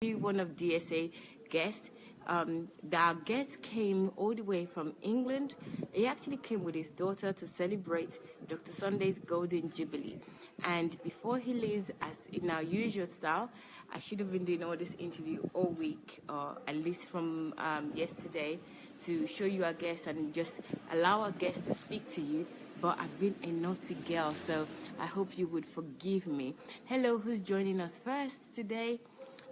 one of DSA guests. Our guest came all the way from England. He actually came with his daughter to celebrate Dr. Sunday's Golden Jubilee. And before he leaves, as in our usual style, I should have been doing all this interview all week, or at least from yesterday, to show you our guests and just allow our guests to speak to you. But I've been a naughty girl, so I hope you would forgive me. Hello, who's joining us first today?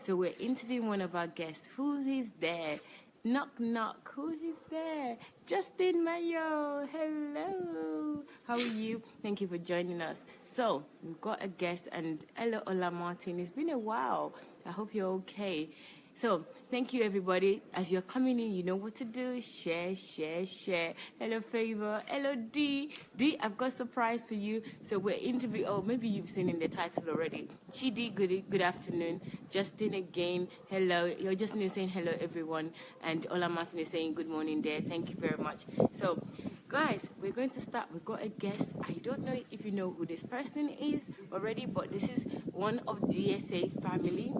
So we're interviewing one of our guests. Who is there? Knock, knock. Who is there? Justin Mayo. Hello. How are you? Thank you for joining us. So we've got a guest, and hello, Ola Martin. It's been a while. I hope you're okay. So thank you, everybody. As you're coming in, you know what to do. Share, share, share. Hello, Favor. Hello, D. D, I've got a surprise for you. So we're interviewing, oh, maybe you've seen in the title already. Chidi, good afternoon. Justin again, hello. You're Justin is saying hello, everyone. And Ola Martin is saying good morning there. Thank you very much. So, guys, we're going to start. We've got a guest. I don't know if you know who this person is already, but this is one of DSA family.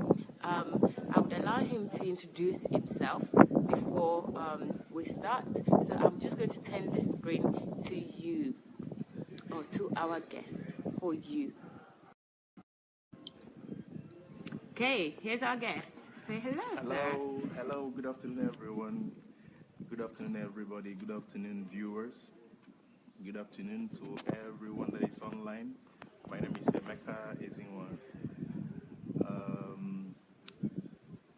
I would allow him to introduce himself before we start. So I'm just going to turn the screen to you, or to our guest, for you. Okay, here's our guest. Say hello, sir. Hello, good afternoon, everyone. Good afternoon, everybody. Good afternoon, viewers. Good afternoon to everyone that is online. My name is Emeka Ezinwa.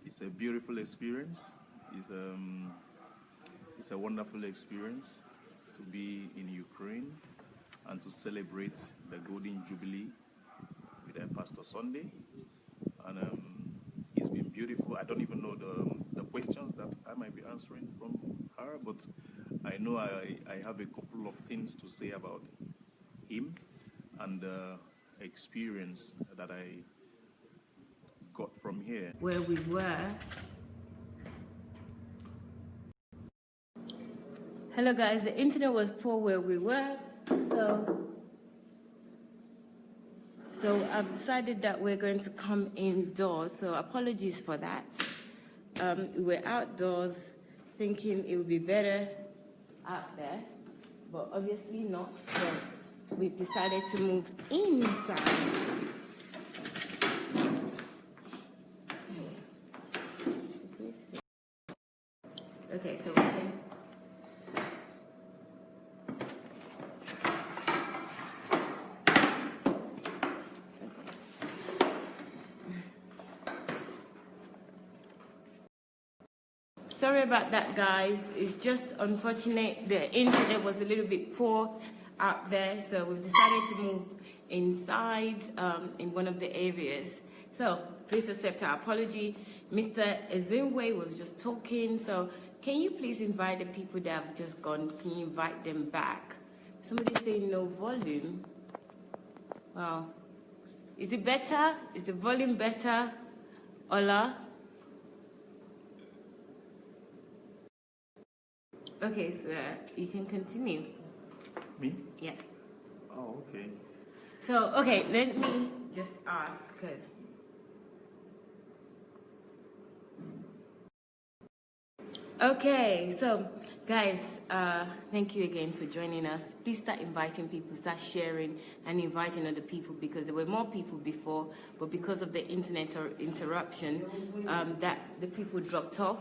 It's a beautiful experience. It's a wonderful experience to be in Ukraine and to celebrate the Golden Jubilee with Pastor Sunday. And it's been beautiful. I don't even know the questions that I might be answering from her, but I know I have a couple of things to say about him and the experience that I got from here. Where we were. Hello guys, the internet was poor where we were, so I've decided that we're going to come indoors, so apologies for that. We're outdoors thinking it would be better out there, but obviously not, so we've decided to move inside. Okay, so we can. Sorry about that, guys. It's just unfortunate. The internet was a little bit poor out there, so we've decided to move inside in one of the areas. So please accept our apology. Mr. Ezinwa was just talking, so can you please invite the people that have just gone? Can you invite them back? Somebody's saying no volume. Wow. Is it better? Is the volume better? Ola? Okay, sir, you can continue. Me? Yeah. Oh, okay. So, okay, let me just ask. Good. Okay, so guys, thank you again for joining us. Please start inviting people, start sharing and inviting other people, because there were more people before, but because of the internet or interruption, that the people dropped off.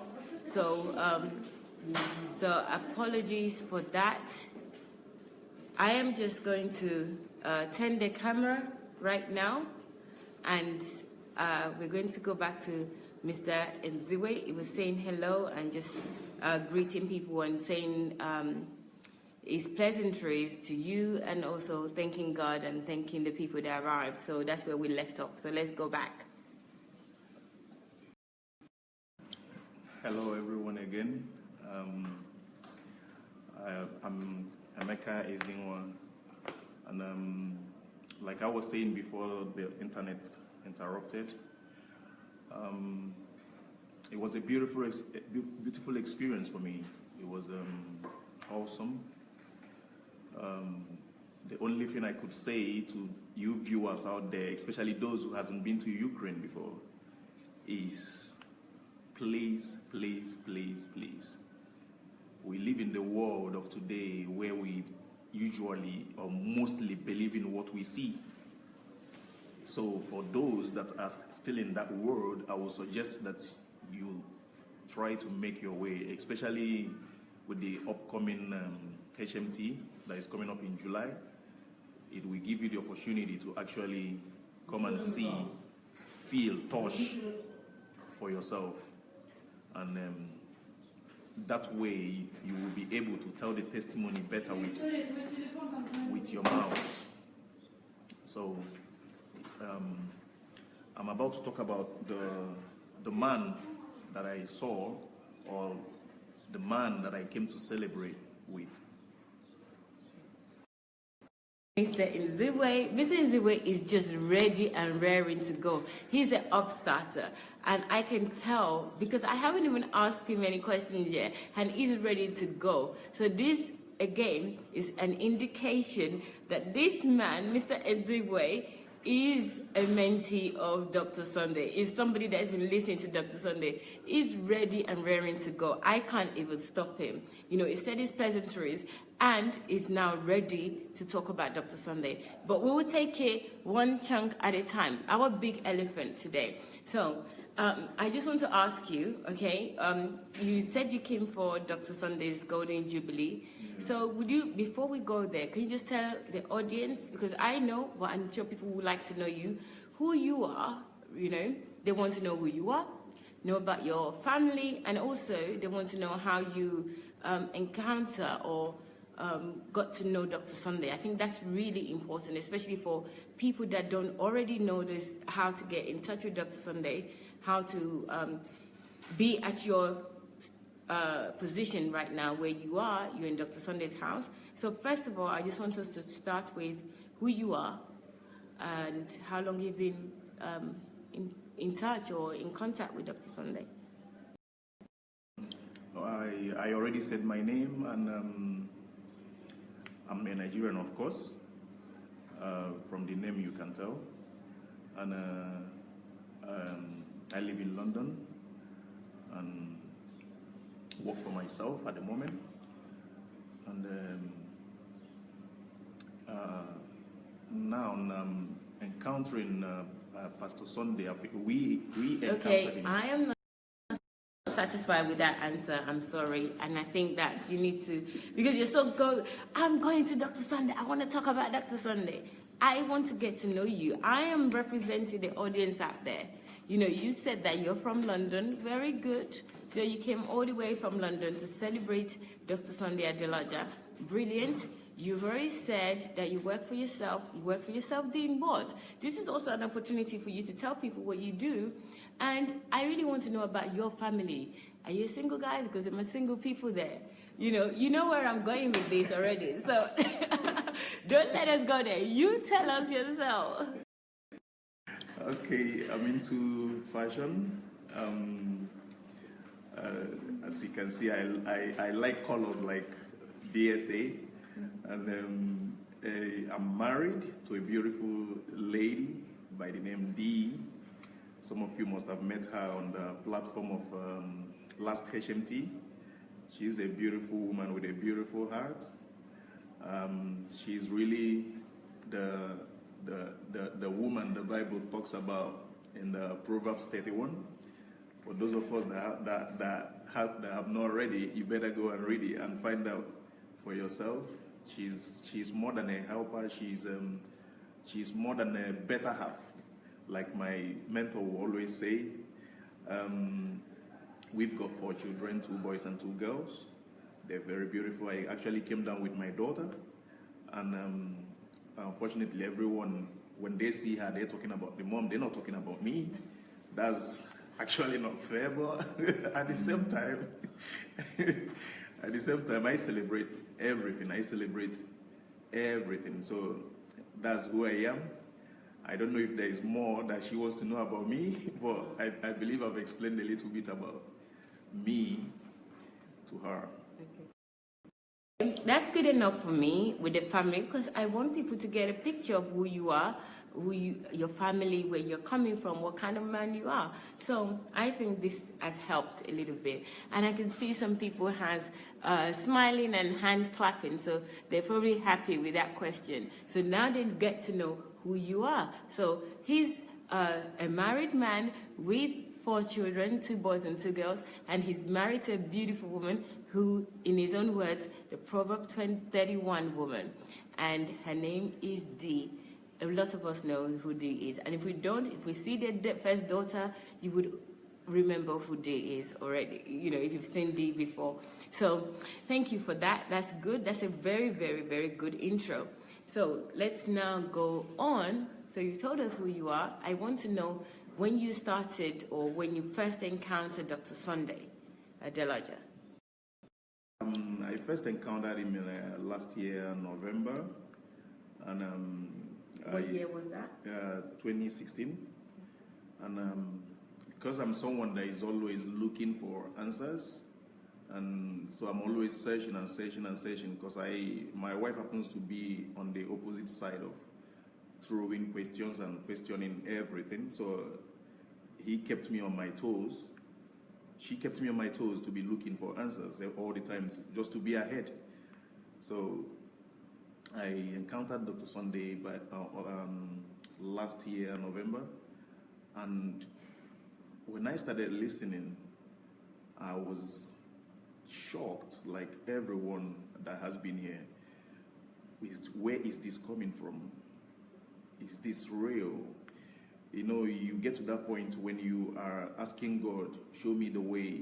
So, so apologies for that. I am just going to turn the camera right now, and we're going to go back to Mr. Ezinwa. He was saying hello and just greeting people and saying his pleasantries to you, and also thanking God and thanking the people that arrived. So that's where we left off. So let's go back. Hello, everyone again. I'm Emeka Ezinwa, and like I was saying before the internet interrupted, it was a beautiful experience for me. It was awesome. The only thing I could say to you viewers out there, especially those who hasn't been to Ukraine before, is please, please, please, please. We live in the world of today where we usually or mostly believe in what we see. So for those that are still in that world, I would suggest that you try to make your way, especially with the upcoming HMT that is coming up in July. It will give you the opportunity to actually come and see, feel, touch for yourself. And that way you will be able to tell the testimony better with your mouth. So I'm about to talk about the man that I saw, or the man that I came to celebrate with. Mr. Ezinwa is just ready and raring to go. He's an upstarter, and I can tell because I haven't even asked him any questions yet, and he's ready to go. So this, again, is an indication that this man, Mr. Ezinwa, is a mentee of Dr. Sunday, is somebody that's been listening to Dr. Sunday, is ready and raring to go. I can't even stop him. You know, he said his pleasantries and is now ready to talk about Dr. Sunday. But we will take it one chunk at a time, our big elephant today. So I just want to ask you, okay, you said you came for Dr. Sunday's Golden Jubilee. So would you, before we go there, can you just tell the audience, because I know, but I'm sure people would like to know you, who you are, you know, they want to know who you are, know about your family, and also they want to know how you encounter or got to know Dr. Sunday. I think that's really important, especially for people that don't already know this, how to get in touch with Dr. Sunday, how to be at your position right now where you are. You're in Dr. Sunday's house. So first of all, I just want us to start with who you are and how long you've been in touch or in contact with Dr. Sunday. I already said my name, and I'm a Nigerian, of course. From the name you can tell. And I live in London and work for myself at the moment. And now I'm encountering Pastor Sunday. We encountered him. I am not satisfied with that answer. I'm sorry. And I think that you need to, because you're so I'm going to Dr. Sunday. I want to talk about Dr. Sunday. I want to get to know you. I am representing the audience out there. You know, you said that you're from London. Very good. So you came all the way from London to celebrate Dr. Sunday Adelaja. Brilliant. You've already said that you work for yourself. You work for yourself doing what? This is also an opportunity for you to tell people what you do. And I really want to know about your family. Are you single, guys? Because there are single people there. You know where I'm going with this already. So don't let us go there. You tell us yourself. Okay, I'm into fashion. As you can see, I like colors like DSA, and I'm married to a beautiful lady by the name Dee. Some of you must have met her on the platform of last HMT. She's a beautiful woman with a beautiful heart. She's really the woman the Bible talks about in the Proverbs 31. For those of us that have not read it, you better go and read it and find out for yourself. She's more than a helper. She's more than a better half, like my mentor will always say. We've got 4 children, 2 boys and 2 girls. They're very beautiful. I actually came down with my daughter, and unfortunately, everyone, when they see her, they're talking about the mom. They're not talking about me. That's actually not fair, but at the same time, I celebrate everything. I celebrate everything. So that's who I am. I don't know if there is more that she wants to know about me, but I believe I've explained a little bit about me to her. Okay. That's good enough for me with the family, because I want people to get a picture of who you are your family, where you're coming from, what kind of man you are. So I think this has helped a little bit. And I can see some people has smiling and hands clapping, so they're probably happy with that question. So now they get to know who you are. So he's a married man with 4 children, 2 boys and 2 girls, and he's married to a beautiful woman who, in his own words, the Proverb 31 woman, and her name is Dee. A lot of us know who Dee is, and if we see the first daughter, you would remember who Dee is already, if you've seen Dee before. So thank you for that. That's good. That's a very, very, very good intro. So let's now go on. So you told us who you are. I want to know when you started or when you first encountered Dr. Sunday Adelaja. I first encountered him last year, November. And what year was that? 2016. And because I'm someone that is always looking for answers, and so I'm always searching and searching and searching, because my wife happens to be on the opposite side of throwing questions and questioning everything. So he kept me on my toes. She kept me on my toes to be looking for answers all the time, just to be ahead. So I encountered Dr. Sunday last year, November, and when I started listening, I was shocked, like everyone that has been here. Where is this coming from? Is this real? You get to that point when you are asking God, show me the way,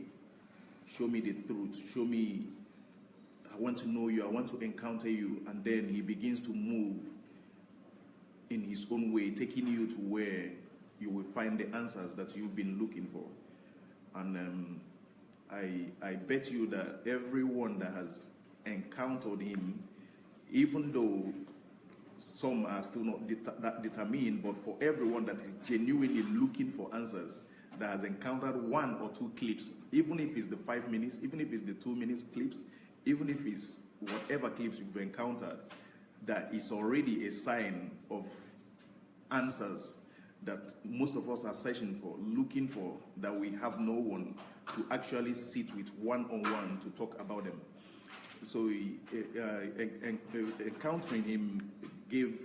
show me the truth, show me, I want to know you, I want to encounter you, and then he begins to move in his own way, taking you to where you will find the answers that you've been looking for. And I bet you that everyone that has encountered him, even though some are still not that determined, but for everyone that is genuinely looking for answers, that has encountered 1 or 2 clips, even if it's the 5 minutes, even if it's the 2 minutes clips, even if it's whatever clips you've encountered, that is already a sign of answers that most of us are searching for, looking for, that we have no one to actually sit with one-on-one to talk about them. So encountering him gave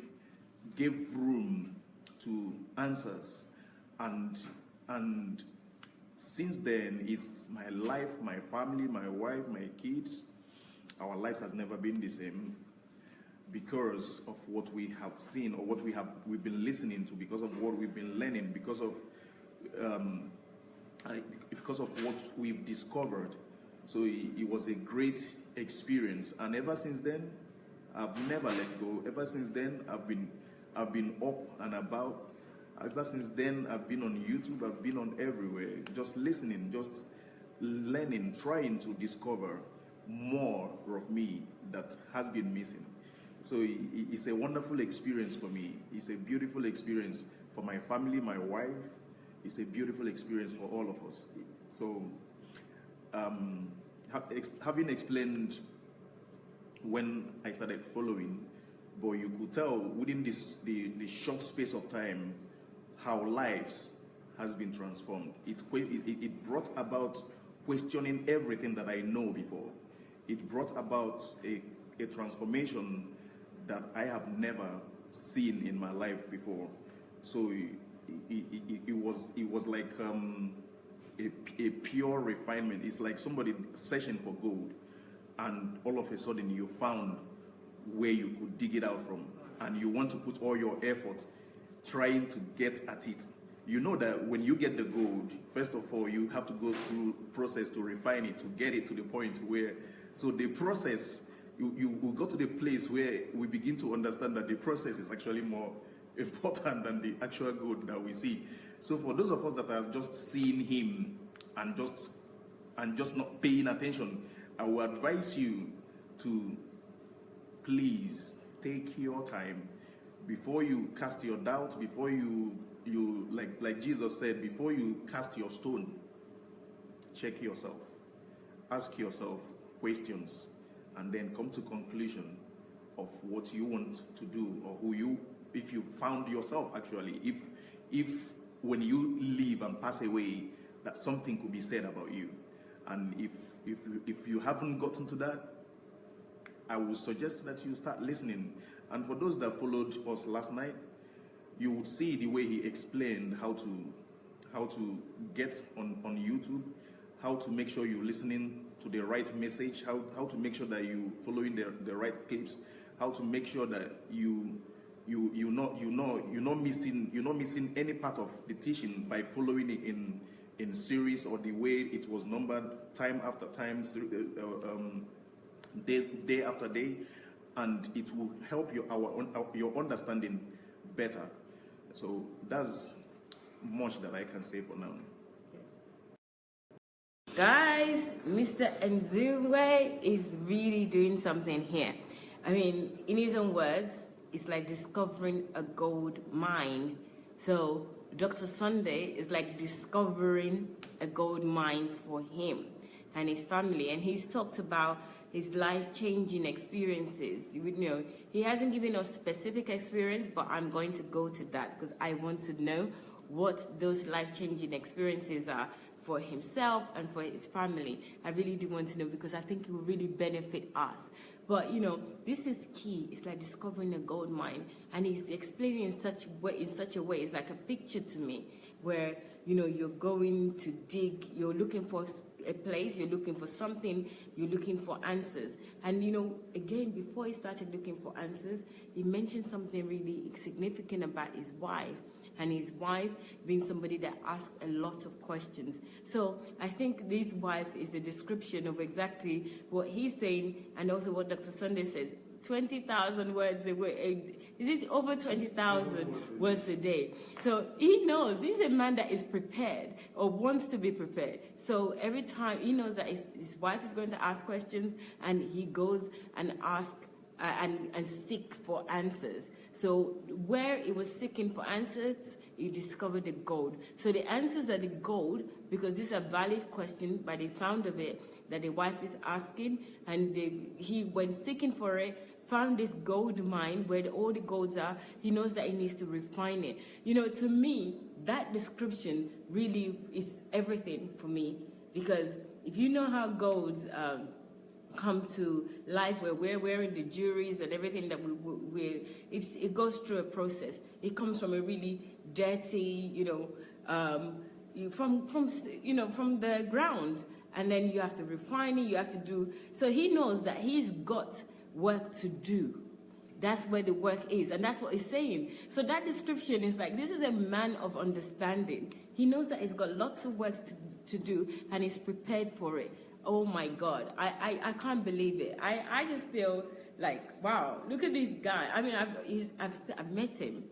room to answers, and since then, it's my life, my family, my wife, my kids. Our lives has never been the same because of what we have seen, or what we've been listening to, because of what we've been learning, because of what we've discovered. So it was a great experience, and ever since then, I've never let go. Ever since then, I've been up and about. Ever since then, I've been on YouTube. I've been on everywhere, just listening, just learning, trying to discover more of me that has been missing. So it's a wonderful experience for me. It's a beautiful experience for my family, my wife. It's a beautiful experience for all of us. So having explained when I started following, but you could tell within the short space of time how lives has been transformed. It brought about questioning everything that I know before. It brought about a transformation that I have never seen in my life before. So it was like a pure refinement. It's like somebody searching for gold, and all of a sudden you found where you could dig it out from, and you want to put all your effort trying to get at it. You know that when you get the gold, first of all, you have to go through a process to refine it, to get it to the point where, so the process, you will go to the place where we begin to understand that the process is actually more important than the actual gold that we see. So for those of us that are just seeing him and just not paying attention, I would advise you to please take your time before you cast your doubt, before you like Jesus said, before you cast your stone, check yourself, ask yourself questions, and then come to conclusion of what you want to do or who you you found yourself actually, if when you leave and pass away, that something could be said about you. And if you haven't gotten to that, I would suggest that you start listening. And for those that followed us last night, you would see the way he explained how to get on YouTube, how to make sure you're listening to the right message, how to make sure that you following the right clips, how to make sure that you're not missing any part of the teaching by following it in series or the way it was numbered time after time, day after day, and it will help your understanding better. So that's much that I can say for now. Guys, Mr. Ezinwa is really doing something here. I mean, in his own words, it's like discovering a gold mine. So Dr. Sunday is like discovering a gold mine for him and his family. And he's talked about his life-changing experiences. You know, he hasn't given us specific experience, but I'm going to go to that because I want to know what those life-changing experiences are for himself and for his family. I really do want to know because I think it will really benefit us. But, you know, this is key. It's like discovering a gold mine. And he's explaining in such a way, it's like a picture to me where, you know, you're going to dig, you're looking for a place, you're looking for something, you're looking for answers. And, you know, again, before he started looking for answers, he mentioned something really significant about his wife. And his wife being somebody that asks a lot of questions. So I think this wife is the description of exactly what he's saying and also what Dr. Sunday says. 20,000 words a day. Is it over 20,000 words a day? So he knows, he's a man that is prepared or wants to be prepared. So every time he knows that his wife is going to ask questions and he goes and asks and seek for answers. So where he was seeking for answers, he discovered the gold. So the answers are the gold because these are valid questions by the sound of it that the wife is asking. And he, when seeking for it, found this gold mine where all the golds are. He knows that he needs to refine it. You know, to me, that description really is everything for me. Because if you know how golds come to life where we're wearing the jewelries and everything that it goes through a process. It comes from a really dirty, you know, from the ground, and then you have to refine it. You have to do. So he knows that he's got work to do. That's where the work is, and that's what he's saying. So that description is like, this is a man of understanding. He knows that he's got lots of work to do, and he's prepared for it. Oh my God, I can't believe it. I just feel like, wow, look at this guy. I mean, I've met him,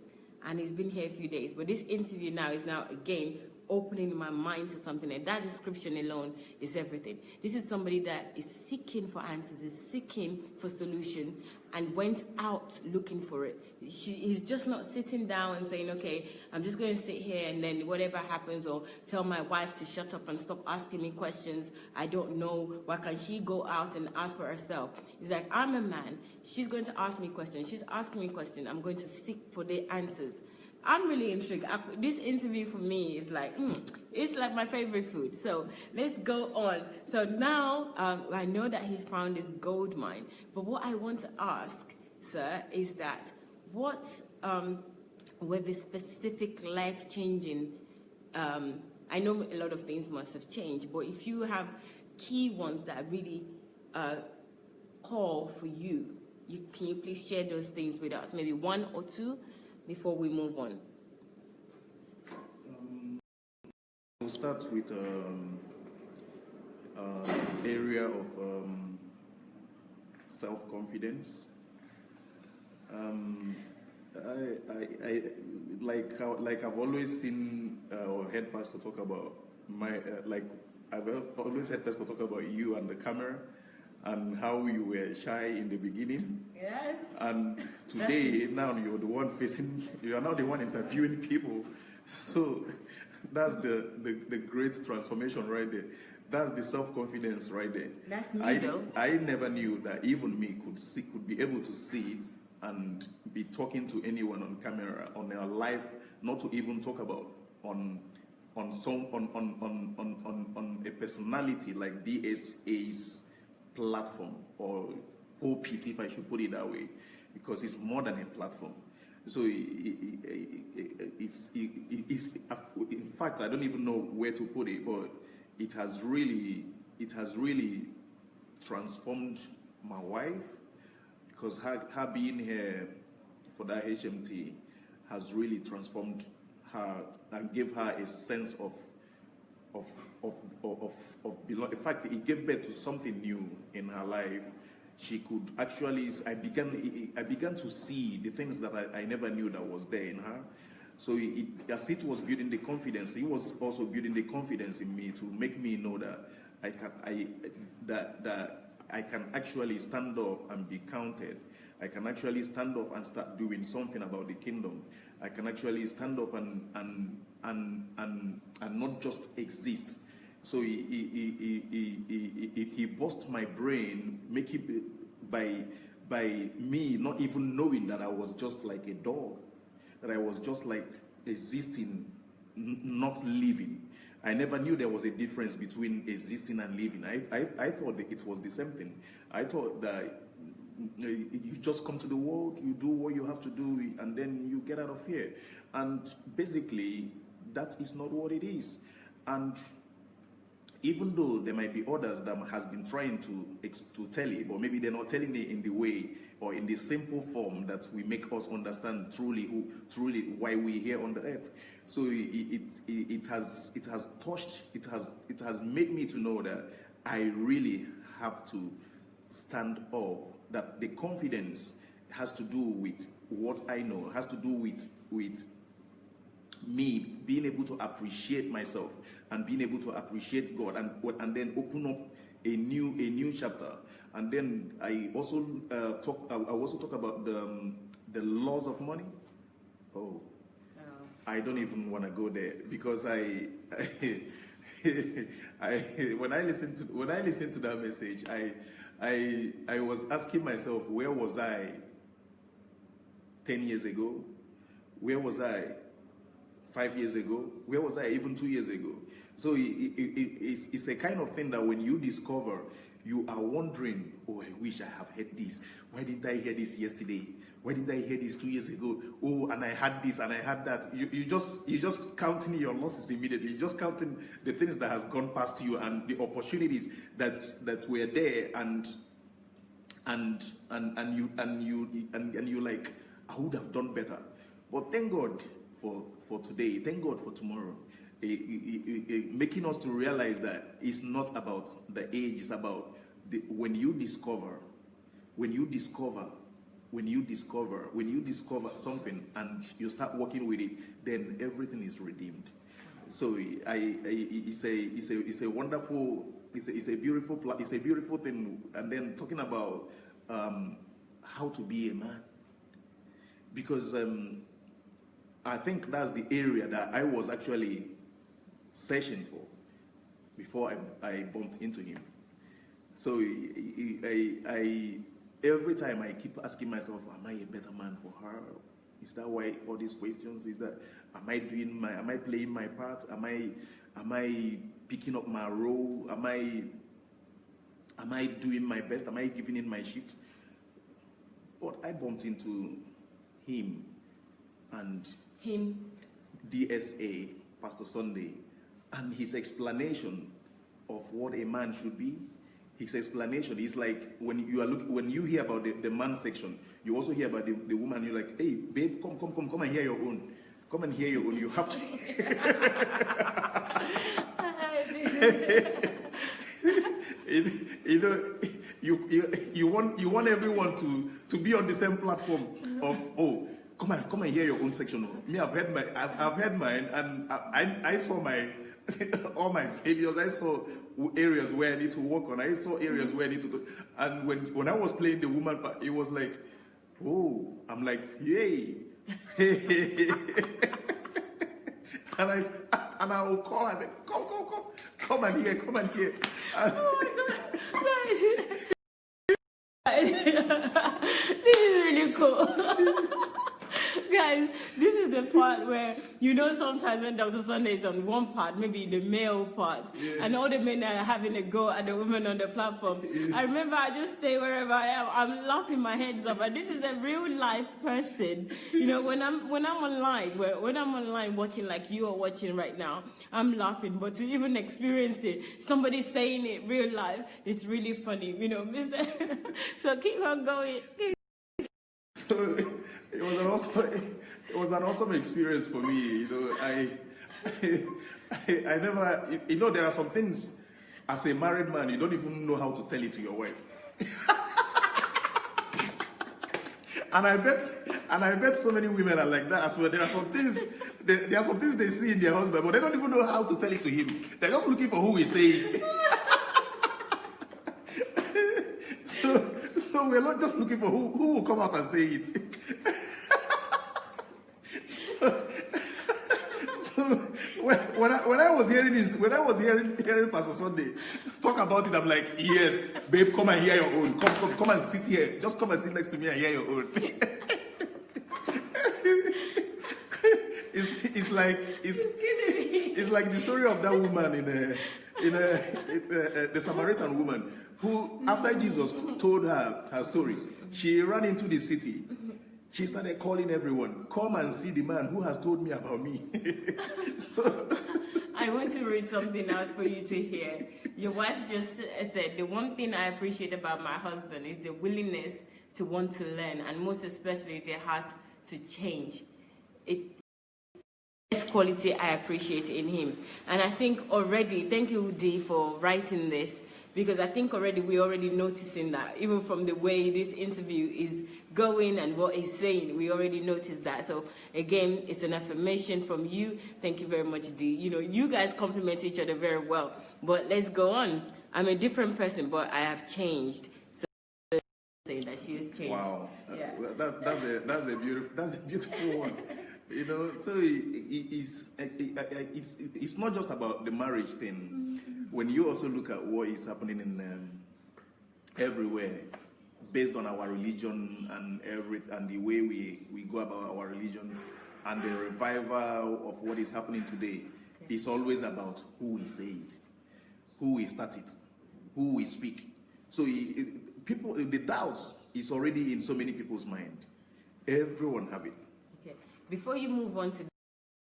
and he's been here a few days, but this interview now is again opening my mind to something, and that description alone is everything. This is somebody that is seeking for answers, is seeking for solution, and went out looking for it. He's just not sitting down and saying, okay, I'm just going to sit here and then whatever happens, or tell my wife to shut up and stop asking me questions. I don't know. Why can't she go out and ask for herself? He's like, I'm a man. She's going to ask me questions. She's asking me questions. I'm going to seek for the answers. I'm really intrigued. This interview for me is like, it's like my favorite food. So let's go on. So now I know that he's found this gold mine. But what I want to ask, sir, is that what were the specific life-changing, I know a lot of things must have changed, but if you have key ones that really call for you, can you please share those things with us? Maybe one or two before we move on. We'll start with area of self-confidence. I like I've always seen or heard Pastor talk about I've always heard Pastor talk about you and the camera and how you were shy in the beginning. Yes. And today, now you are now the one interviewing people. So that's the great transformation right there. That's the self-confidence right there. That's me, though. I never knew that even me could be able to see it and be talking to anyone on camera, on our live, not to even talk about on a personality like DSA's platform, or pulpit, if I should put it that way, because it's more than a platform. So it's in fact, I don't even know where to put it, but it has really transformed my wife, because her being here for that HMT has really transformed her and gave her a sense of belonging. In fact, it gave birth to something new in her life. She could actually, I began to see the things that I never knew that was there in her. So as it was building the confidence, it was also building the confidence in me to make me know that I can actually stand up and be counted. I can actually stand up and start doing something about the kingdom. I can actually stand up and not just exist. So he burst my brain, make it by me not even knowing that I was just like a dog, that I was just like existing, not living. I never knew there was a difference between existing and living. I thought that it was the same thing. I thought that you just come to the world, you do what you have to do, and then you get out of here. And basically, that is not what it is. And even though there might be others that has been trying to tell it, but maybe they're not telling it in the way or in the simple form that we make us understand truly why we're here on the earth. So it has made me to know that I really have to stand up. That the confidence has to do with what I know, has to do with me being able to appreciate myself and being able to appreciate God, and then open up a new chapter. And then I also talk about the laws of money. I don't even want to go there, because when I listened to that message, I was asking myself, where was I 10 years ago? Where was I 5 years ago? Where was I even 2 years ago? So it's a kind of thing that when you discover, you are wondering, oh, I wish I have heard this. Why didn't I hear this yesterday? Why didn't I hear this 2 years ago? Oh, and I had this and I had that. You just counting your losses immediately. You're just counting the things that has gone past you and the opportunities that were there, and you like, I would have done better. But thank God for today. Thank God for tomorrow. Making us to realize that it's not about the age. It's about when you discover something and you start working with it, then everything is redeemed. So it's a wonderful, it's a beautiful thing. And then talking about how to be a man, because I think that's the area that I was actually searching for before I bumped into him. So every time I keep asking myself, am I a better man for her? Is that why all these questions? Is that am I playing my part? Am I picking up my role? Am I doing my best? Am I giving in my shift? But I bumped into him and DSA, Pastor Sunday, and his explanation of what a man should be. His explanation is like, when you hear about the man section, you also hear about the woman. You're like, hey, babe, come and hear your own. Come and hear your own. You have to. You want everyone to be on the same platform of, oh, come and hear your own section. Me, I've heard mine, and I saw my all my failures. I saw areas where I need to work on. I saw areas where I need to do. And when I was playing the woman part, it was like, oh, I'm like, yay. and I will call. I said, come and hear. And oh my God. This is really So, guys, this is the part where, sometimes when Dr. Sunday is on one part, maybe the male part, and all the men are having a go at the women on the platform. I remember I just stay wherever I am. I'm laughing my heads off, and this is a real life person. When I'm online watching like you are watching right now, I'm laughing. But to even experience it, somebody saying it real life, it's really funny. Mr. So keep on going. So it was an awesome experience for me. I never, there are some things as a married man you don't even know how to tell it to your wife. and I bet so many women are like that as well. There are some things they see in their husband, but they don't even know how to tell it to him. They're just looking for who will say it. So we're not just looking for who will come out and say it. so when I was hearing Pastor Sunday talk about it, I'm like, yes, babe, come and hear your own. Come and sit here. Just come and sit next to me and hear your own. It's like the story of that woman in the Samaritan woman who, after Jesus told her story, she ran into the city. She started calling everyone, come and see the man who has told me about me. So I want to read something out for you to hear. Your wife just said, the one thing I appreciate about my husband is the willingness to want to learn, and most especially the heart to change. It's quality I appreciate in him. And I think already, thank you, Dee, for writing this, because I think we're already noticing that, even from the way this interview is going and what he's saying, we already noticed that. So again, it's an affirmation from you. Thank you very much, Dee. You guys complement each other very well. But let's go on. I'm a different person, but I have changed. So say that she has changed. Wow, yeah. That's a beautiful one. So it's not just about the marriage thing. When you also look at what is happening in everywhere, based on our religion and the way we go about our religion, and the revival of what is happening today, it's always about who will say it, who will start it, who will speak. So the doubt is already in so many people's mind. Everyone have it. Okay. Before you move on to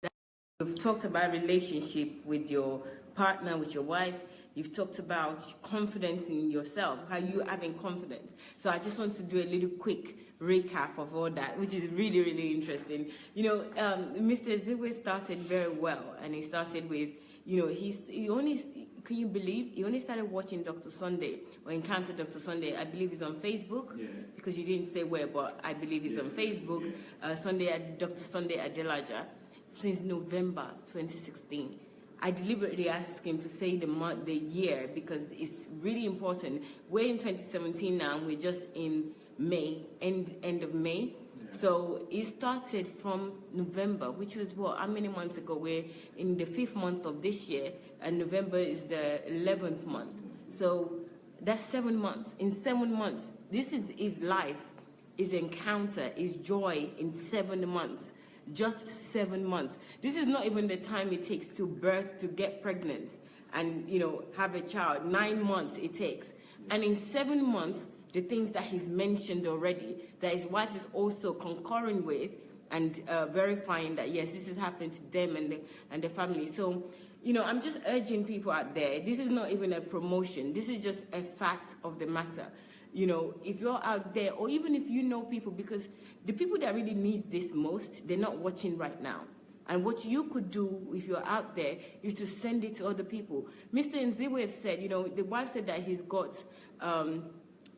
that, you've talked about relationship with your partner, with your wife. You've talked about confidence in yourself, how you having confidence. So I just want to do a little quick recap of all that, which is really, really interesting. Mr. Ezinwa started very well, and he started with, can you believe, he only started watching Dr. Sunday, or encountered Dr. Sunday, I believe he's on Facebook, because you didn't say where, but I believe he's on Facebook, Dr. Sunday Adelaja, since November 2016. I deliberately asked him to say the year, because it's really important. We're in 2017 now, and we're just in May, end of May. So it started from November, which was how many months ago? We're in the 5th month of this year, and November is the 11th month. So that's 7 months. In 7 months, this is his life, his encounter, his joy in 7 months. Just 7 months. This is not even the time it takes to birth, to get pregnant and, have a child. 9 months it takes. And in 7 months, the things that he's mentioned already, that his wife is also concurring with and verifying that, yes, this is happening to them and the family. So, I'm just urging people out there, this is not even a promotion. This is just a fact of the matter. If you're out there, or even if you know people, because the people that really need this most, they're not watching right now. And what you could do if you're out there is to send it to other people. Mr. Ezinwa said, the wife said that he's got,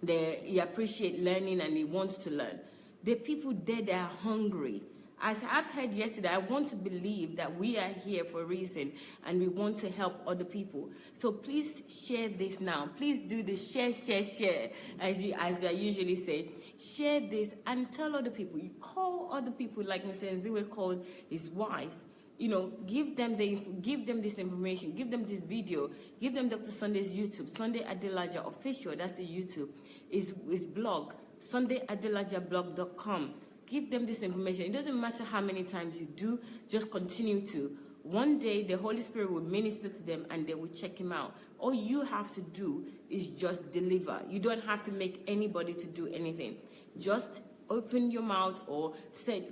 he appreciates learning and he wants to learn. The people there, they are hungry. As I've heard yesterday, I want to believe that we are here for a reason and we want to help other people. So please share this now. Please do the share, as I usually say. Share this and tell other people. You call other people like Mr. Ezinwa called his wife. Give them this information. Give them this video. Give them Dr. Sunday's YouTube, Sunday Adelaja Official. That's the YouTube. His blog. SundayAdelajablog.com. Give them this information. It doesn't matter how many times you do, just continue to. One day, the Holy Spirit will minister to them and they will check him out. All you have to do is just deliver. You don't have to make anybody to do anything. Just open your mouth or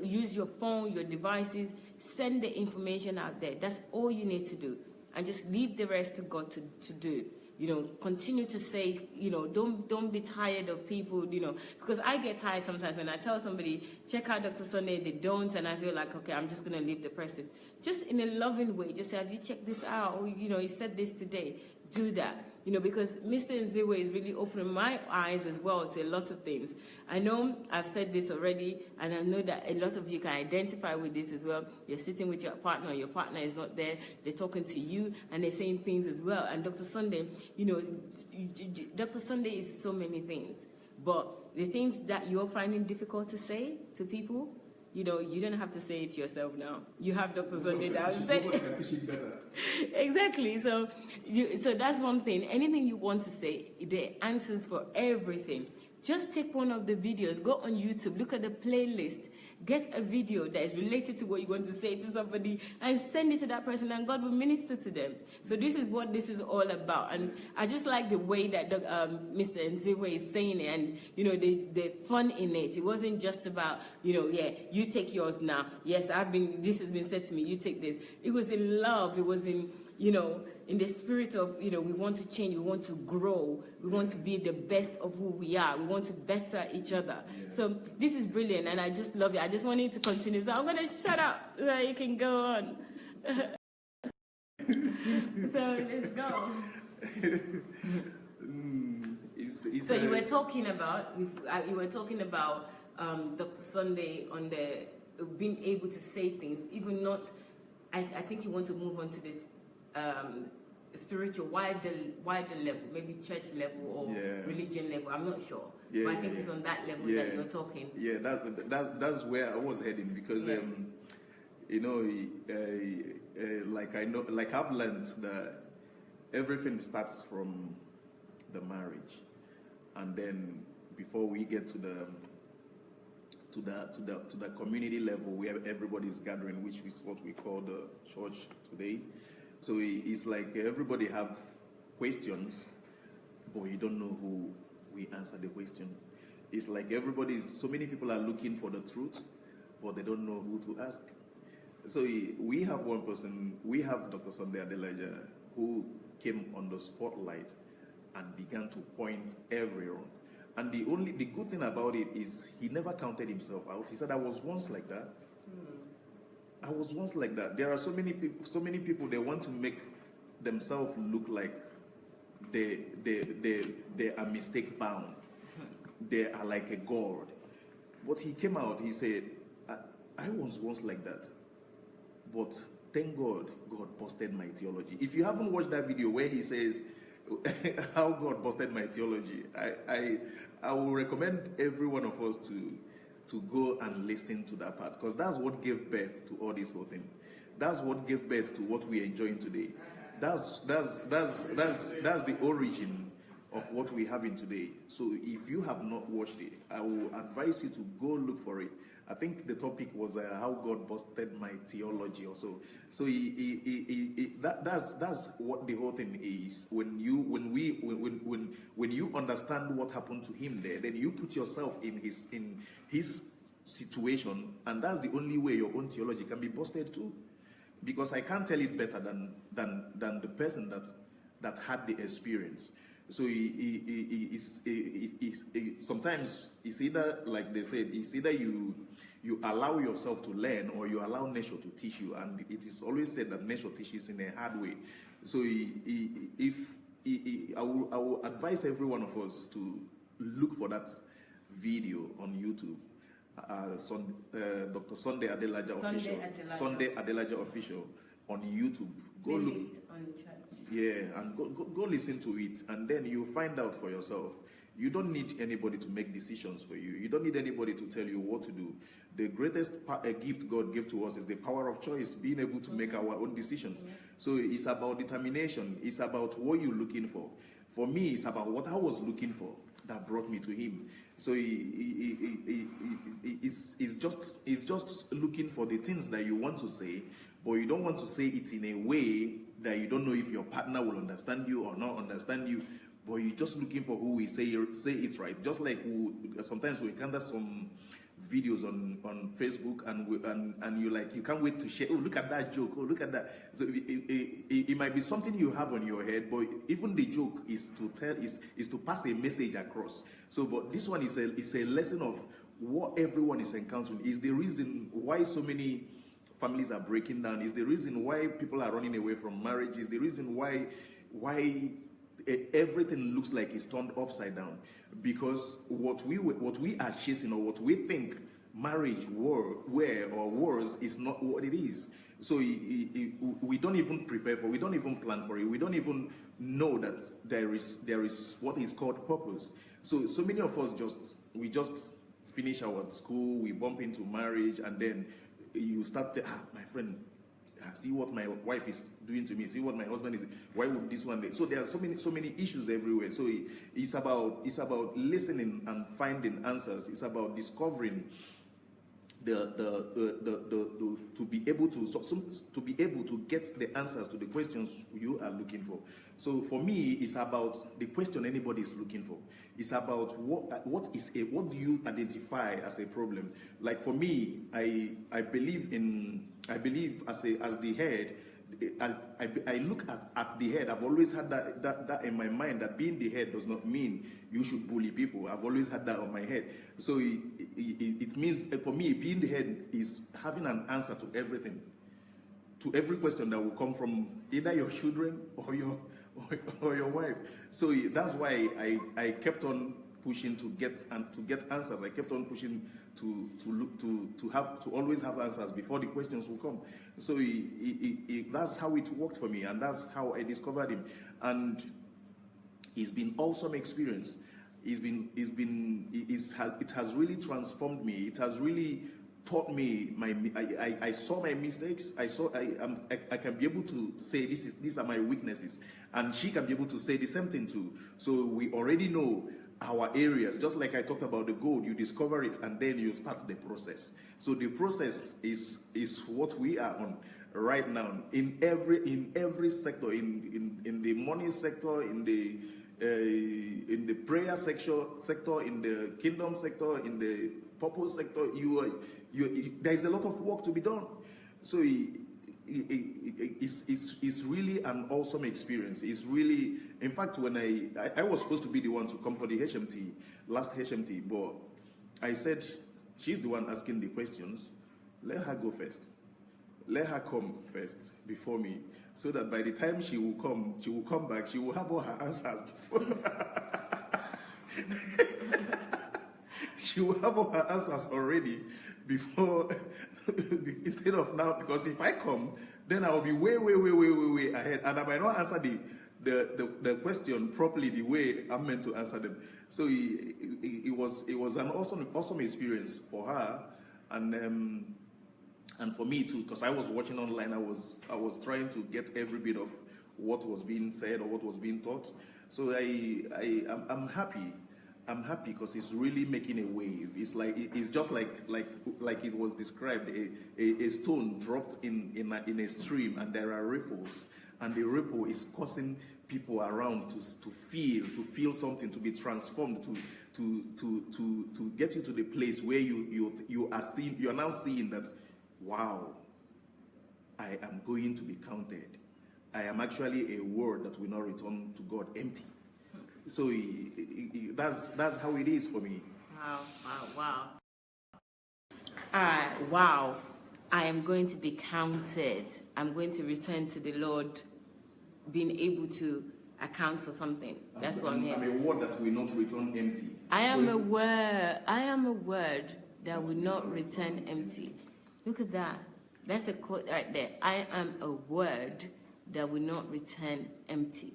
use your phone, your devices, send the information out there. That's all you need to do. And just leave the rest to God to do. You know, continue to say, you know, don't be tired of people, you know, because I get tired sometimes when I tell somebody, check out Dr. Sunday, they don't, and I feel like, okay, I'm just going to leave the person. Just in a loving way, just say, have you checked this out? Or, you know, he said this today. Do that. You know, because Mr. Ezinwa is really opening my eyes as well to a lot of things. I know I've said this already, and I know that a lot of you can identify with this as well. You're sitting with your partner is not there, they're talking to you, and they're saying things as well. And Dr. Sunday, you know, Dr. Sunday is so many things. But the things that you're finding difficult to say to people, you know, you don't have to say it yourself now. You have Dr. Sunday downstairs. Nobody can teach it better. Exactly. So that's one thing. Anything you want to say, the answers for everything. Just take one of the videos, go on YouTube, look at the playlist, get a video that is related to what you want to say to somebody, and send it to that person, and God will minister to them. So this is what this is all about. And I just like the way that Mr. Ezinwa is saying it, and, you know, the fun in it. It wasn't just about, you know, yeah, you take yours now. Yes, this has been said to me, you take this. It was in love. It was in, you know, in the spirit of, you know, we want to change, we want to grow, we want to be the best of who we are, we want to better each other. Yeah. So this is brilliant, and I just love it. I just want you to continue. So I'm going to shut up so you can go on. So let's go. So you were talking about, Dr. Sunday on the being able to say things, even not, I think you want to move on to this spiritual, wider level, maybe church level or religion level. I'm not sure, but I think it's on that level that you're talking. Yeah, that's where I was heading, because you know, like I've learned that everything starts from the marriage, and then before we get to the community level where everybody's gathering, which is what we call the church today. So it's like everybody have questions, but you don't know who will answer the question. It's like so many people are looking for the truth, but they don't know who to ask. So we have one person, we have Dr. Sunday Adelaja, who came on the spotlight and began to point everyone. And the good thing about it is he never counted himself out. He said, I was once like that. I was once like that. There are so many people, they want to make themselves look like they are mistake bound. They are like a god. But he came out, he said, I was once like that. But thank God, God busted my theology. If you haven't watched that video where he says how God busted my theology, I will recommend every one of us to go and listen to that part, because that's what gave birth to all this whole thing. That's what gave birth to what we are enjoying today. That's the origin of what we have in today. So if you have not watched it, I will advise you to go look for it. I think the topic was how God busted my theology or so. So that's what the whole thing is. When you understand what happened to him there, then you put yourself in his situation, and that's the only way your own theology can be busted too. Because I can't tell it better than the person that had the experience. So sometimes it's either, like they said, it's either you allow yourself to learn, or you allow nature to teach you. And it is always said that nature teaches in a hard way. So I will advise every one of us to look for that video on YouTube. Dr. Sunday Adelaja official. Sunday Adelaja official on YouTube. Go look on church. Yeah, and go listen to it, and then you find out for yourself. You don't need anybody to make decisions for you. You don't need anybody to tell you what to do. The greatest gift God gave to us is the power of choice, being able to make our own decisions. So it's about determination. It's about what you're looking for. For me, it's about what I was looking for. that brought me to him. So he's just looking for the things that you want to say, but you don't want to say it in a way that you don't know if your partner will understand you or not understand you. But you're just looking for who will say it right. Just like sometimes we encounter some videos on Facebook, and you can't wait to share. Oh, look at that joke. Oh, look at that. So it might be something you have on your head, but even the joke is to pass a message across. So, but this one is a lesson of what everyone is encountering. Is the reason why so many families are breaking down. Is the reason why people are running away from marriage. Is the reason why everything looks like it's turned upside down, because what we are chasing, or what we think marriage was is not what it is. So we don't even prepare for, we don't even plan for it, we don't even know that there is what is called purpose. So many of us just finish our school, we bump into marriage, and then you start to, my friend, see what my wife is doing to me, see what my husband is, why would this one be? So there are so many issues everywhere. So it's about listening and finding answers. It's about discovering to be able to get the answers to the questions you are looking for. So for me, it's about the question anybody is looking for. It's about what do you identify as a problem. Like for me, I believe as the head. I look at the head. I've always had that in my mind, that being the head does not mean you should bully people. I've always had that on my head. So it means, for me, being the head is having an answer to everything, to every question that will come from either your children or your wife. So that's why I kept on pushing to get answers. I kept on pushing to always have answers before the questions will come. So that's how it worked for me, and that's how I discovered him. And it's been awesome experience. It has really transformed me. It has really taught me I saw my mistakes. I can be able to say these are my weaknesses, and she can be able to say the same thing too. So we already know our areas. Just like I talked about the gold, you discover it and then you start the process. So the process is what we are on right now in every sector, in the money sector, in the prayer sector, in the kingdom sector, in the purpose sector. There is a lot of work to be done. So it's really an awesome experience. It's really, in fact, when I was supposed to be the one to come for the HMT, last HMT, but I said, she's the one asking the questions, let her go first. Let her come first before me, so that by the time she will come back, she will have all her answers before. She will have all her answers already before, instead of now, because if I come, then I will be way ahead, and I might not answer the question properly the way I'm meant to answer them. So it was an awesome experience for her, and for me too, because I was watching online. I was trying to get every bit of what was being said or what was being taught. So I'm happy. I'm happy because it's really making a wave. It's just like it was described, a stone dropped in a stream, and there are ripples, and the ripple is causing people around to feel something, to be transformed, to get you to the place where you are now seeing that, wow, I am going to be counted. I am actually a word that will not return to God empty. So that's how it is for me. Wow. Wow. I am going to be counted. I'm going to return to the Lord, being able to account for something. That's what I'm hearing. I'm a word that will not return empty. I am a word that will not return empty. Look at that. That's a quote right there. I am a word that will not return empty.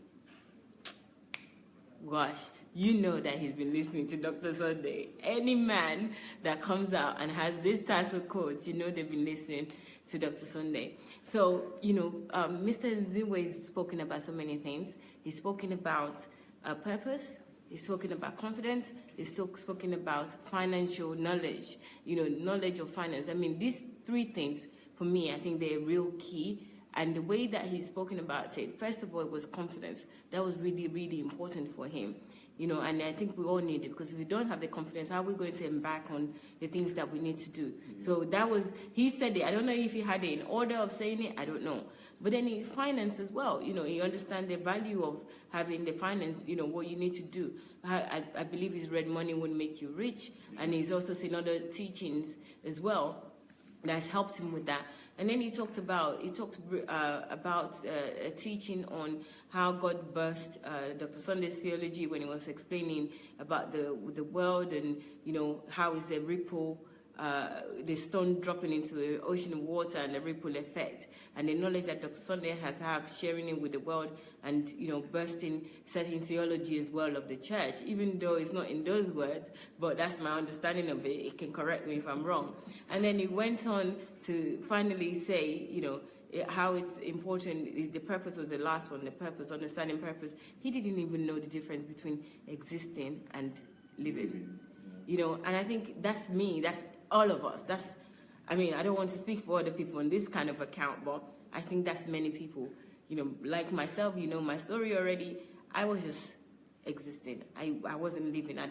Gosh, you know that he's been listening to Dr. Sunday. Any man that comes out and has these types of quotes, you know they've been listening to Dr. Sunday. So, Mr. Ezinwa has spoken about so many things. He's spoken about purpose. He's spoken about confidence. He's spoken about financial knowledge, knowledge of finance. I mean, these three things, for me, I think they're real key. And the way that he's spoken about it, first of all, it was confidence. That was really, really important for him. And I think we all need it, because if we don't have the confidence, how are we going to embark on the things that we need to do? So that was, he said it. I don't know if he had it in order of saying it, I don't know. But then in finance as well, you understand the value of having the finance, what you need to do. I believe he's read Money Won't Make You Rich, and he's also seen other teachings as well that's helped him with that. And then he talked about a teaching on how God burst Dr. Sunday's theology when he was explaining about the world, and how is the ripple, the stone dropping into the ocean of water and the ripple effect, and the knowledge that Dr. Sunday has sharing it with the world, and bursting certain theology as well of the church, even though it's not in those words, but that's my understanding of it. It can correct me if I'm wrong. And then he went on to finally say, how it's important. The purpose was the last one. The purpose, understanding purpose. He didn't even know the difference between existing and living. And I think that's me. That's all of us. I don't want to speak for other people on this kind of account, but I think that's many people. Like myself, my story already. I was just existing. I wasn't living. I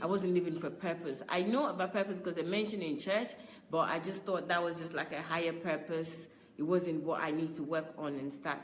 wasn't living for purpose. I know about purpose because they mentioned it in church, but I just thought that was just like a higher purpose. It wasn't what I need to work on and start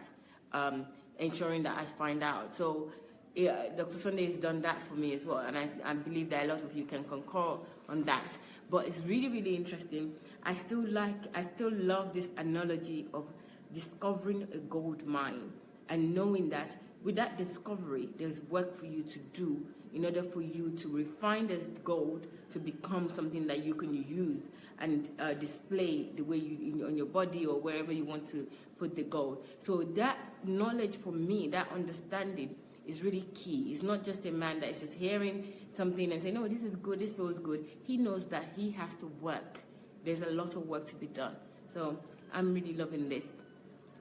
ensuring that I find out. So Dr. Sunday has done that for me as well, and I believe that a lot of you can concur on that. But it's really, really interesting. I still love this analogy of discovering a gold mine and knowing that with that discovery, there's work for you to do in order for you to refine this gold to become something that you can use and display the way on your body or wherever you want to put the gold. So that knowledge for me, that understanding, is really key. It's not just a man that is just hearing something and saying, no, this is good, this feels good. He knows that he has to work. There's a lot of work to be done. So I'm really loving this.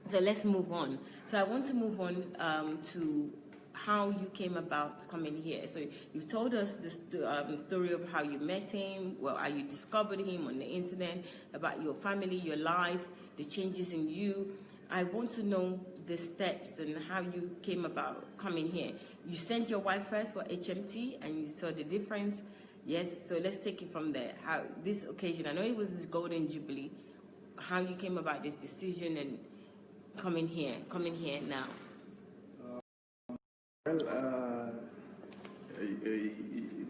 So let's move on. So I want to move on to how you came about coming here. So you've told us the story of how you met him, how you discovered him on the internet, about your family, your life, the changes in you. I want to know the steps and how you came about coming here. You sent your wife first for HMT and you saw the difference. Yes, so let's take it from there. How this occasion, I know it was this Golden Jubilee, how you came about this decision and coming here now.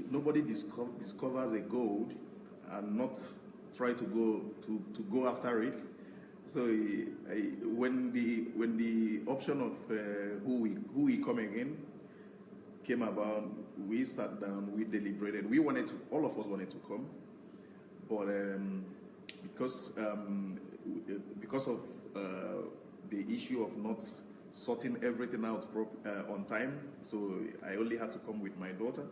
Nobody discovers a gold and not try to go after it. So when the option of who we come again came about, we sat down, we deliberated. All of us wanted to come, but because of the issue of not sorting everything out on time, so I only had to come with my daughter.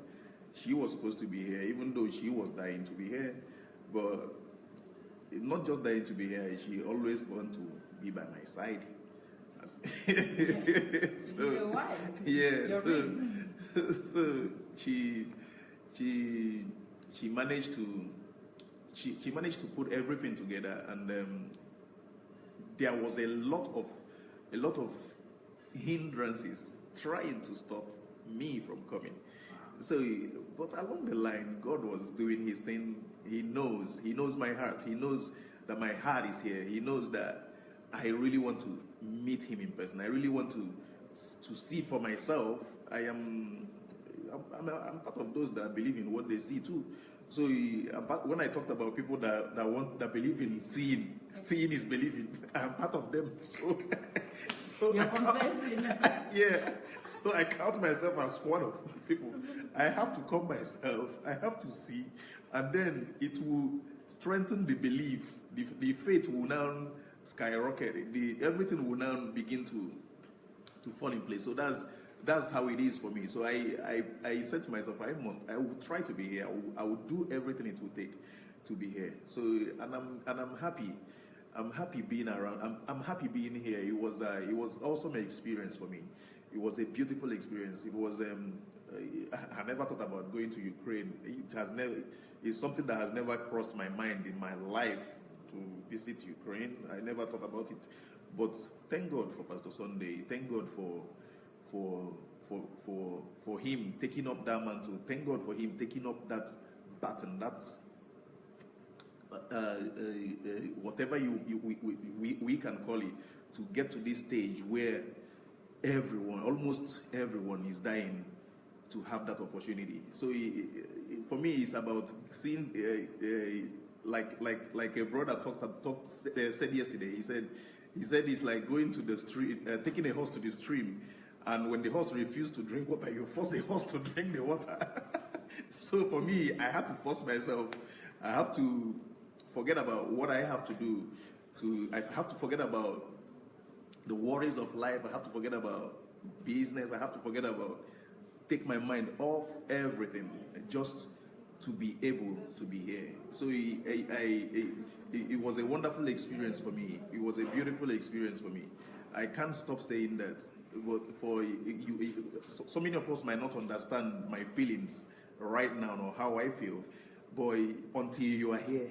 She was supposed to be here, even though she was dying to be here, but not just dying to be here, she always wanted to be by my side. So why? Yeah, so she managed to put everything together, and there was a lot of hindrances trying to stop me from coming. So, but along the line, God was doing his thing. He knows my heart. He knows that my heart is here. He knows that I really want to meet him in person. I really want to see for myself. I'm part of those that believe in what they see too. So when I talked about people that believe in seeing is believing, I'm part of them. So you're confessing. Yeah. So I count myself as one of the people. I have to come myself. I have to see, and then it will strengthen the belief. The faith will now skyrocket. Everything will now begin to fall in place. So that's how it is for me. So I said to myself, I will try to be here. I will do everything it will take to be here. So and I'm happy. I'm happy being around. I'm happy being here. It was also my experience for me. it was a beautiful experience. It was I never thought about going to Ukraine. It's something that has never crossed my mind in my life to visit Ukraine. I never thought about it. But thank God for Pastor Sunday. Thank God for him taking up that mantle. Thank God for him taking up that baton. That's whatever we can call it, to get to this stage where almost everyone is dying to have that opportunity. So for me, it's about seeing, like a brother said yesterday. He said it's like going to the stream, taking a horse to the stream, and when the horse refused to drink water, you force the horse to drink the water. So for me, I have to force myself. I have to forget about what I have to do. I have to forget about the worries of life. I have to forget about business. I have to forget about, take my mind off everything just to be able to be here. So it was a wonderful experience for me. It was a beautiful experience for me. I can't stop saying that. But for you, so many of us might not understand my feelings right now or how I feel. But until you are here,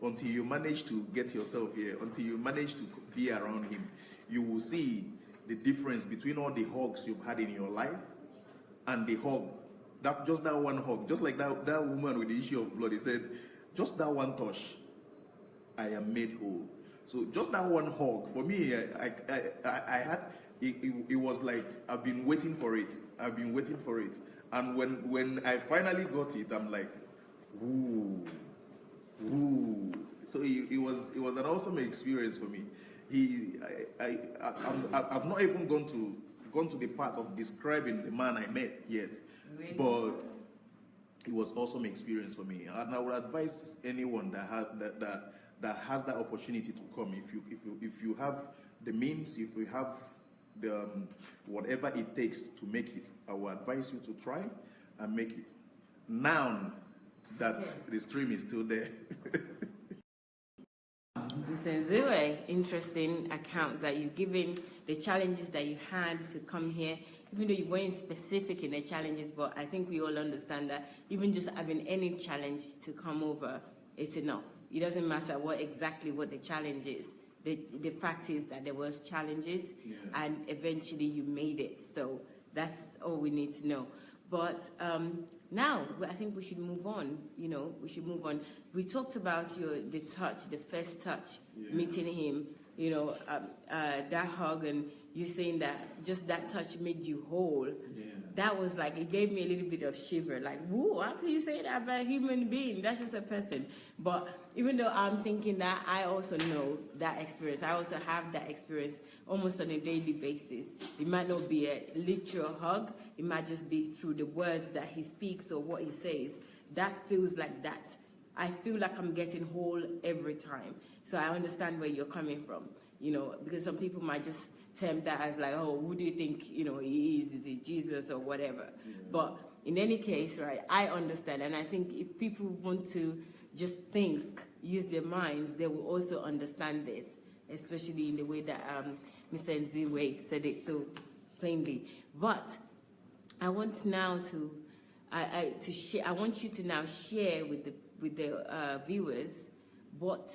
until you manage to get yourself here, until you manage to be around him, you will see the difference between all the hugs you've had in your life and the hug, just that one hug, just like that woman with the issue of blood. He said, just that one touch, I am made whole. So just that one hug, for me, I had, it was like, I've been waiting for it. And when I finally got it, I'm like, ooh. So it was an awesome experience for me. I've not even gone to the part of describing the man I met yet, really? But it was awesome experience for me, and I would advise anyone that has that opportunity to come. If you have the means, if you have the whatever it takes to make it, I will advise you to try and make it. Now that the stream is still there. Mr. Ezinwa, interesting account that you've given, the challenges that you had to come here, even though you weren't specific in the challenges, but I think we all understand that even just having any challenge to come over, it's enough. It doesn't matter what the challenge is. The fact is that there was challenges, and eventually you made it. So that's all we need to know. But now I think we should move on. We talked about the first touch, meeting him. That hug, and you saying that just that touch made you whole. Yeah. That was like, it gave me a little bit of shiver. Like, whoa, how can you say that about a human being? That's just a person. But even though I'm thinking that, I also know that experience. I also have that experience almost on a daily basis. It might not be a literal hug. It might just be through the words that he speaks or what he says. That feels like that. I feel like I'm getting whole every time. So I understand where you're coming from, because some people might just term that as like, oh, who do you think, he is? Is it Jesus or whatever? Yeah. But in any case, right, I understand. And I think if people want to just think, use their minds, they will also understand this, especially in the way that Mr. Ezinwa said it so plainly. But I want now I want you to now share with the viewers what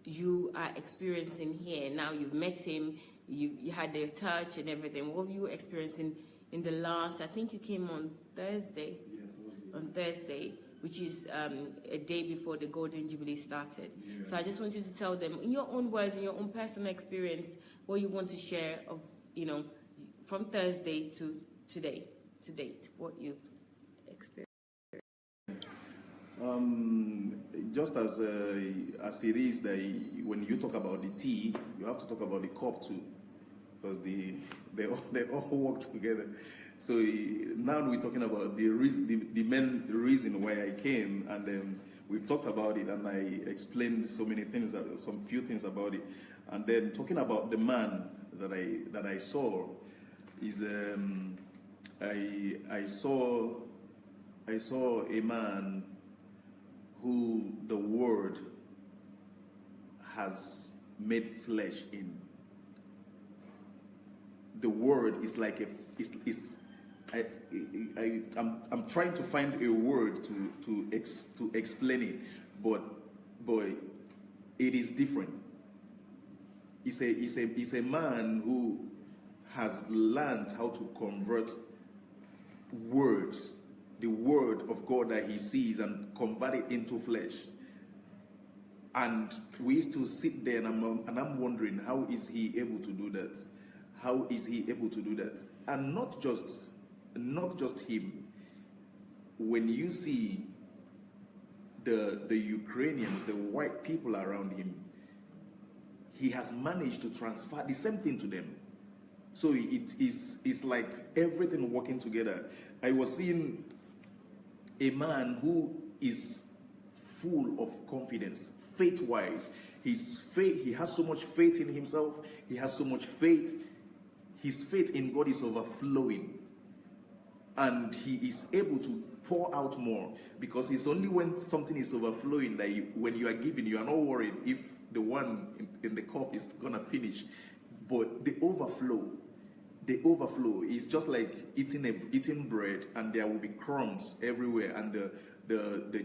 you are experiencing here. Now you've met him, you had their touch and everything. What were you experiencing in the last, I think you came on Thursday? Yeah, on Thursday, which is a day before the Golden Jubilee started. Yeah. So I just want you to tell them, in your own words, in your own personal experience, what you want to share of, from Thursday to today, to date, what you've experienced. Just as it is that when you talk about the tea, you have to talk about the cup too, because they all work together. So now we're talking about the main reason why I came, and we've talked about it, and I explained so many things, some few things about it, and then talking about the man that I saw is I saw a man who the Word has made flesh in. the word is like I'm trying to find a word to explain it, but it is different. It's a man who has learned how to convert words, the word of God that he sees, and convert it into flesh. And we used to sit there, and I'm wondering, how is he able to do that? How is he able to do that? And not just him. When you see the Ukrainians, the white people around him, he has managed to transfer the same thing to them. So it's like everything working together. I was seeing a man who is full of confidence, faith-wise. He has so much faith in himself. He has so much faith. His faith in God is overflowing. And he is able to pour out more, because it's only when something is overflowing that when you are giving, you are not worried if the one in the cup is going to finish. But the overflow is just like eating bread, and there will be crumbs everywhere, and the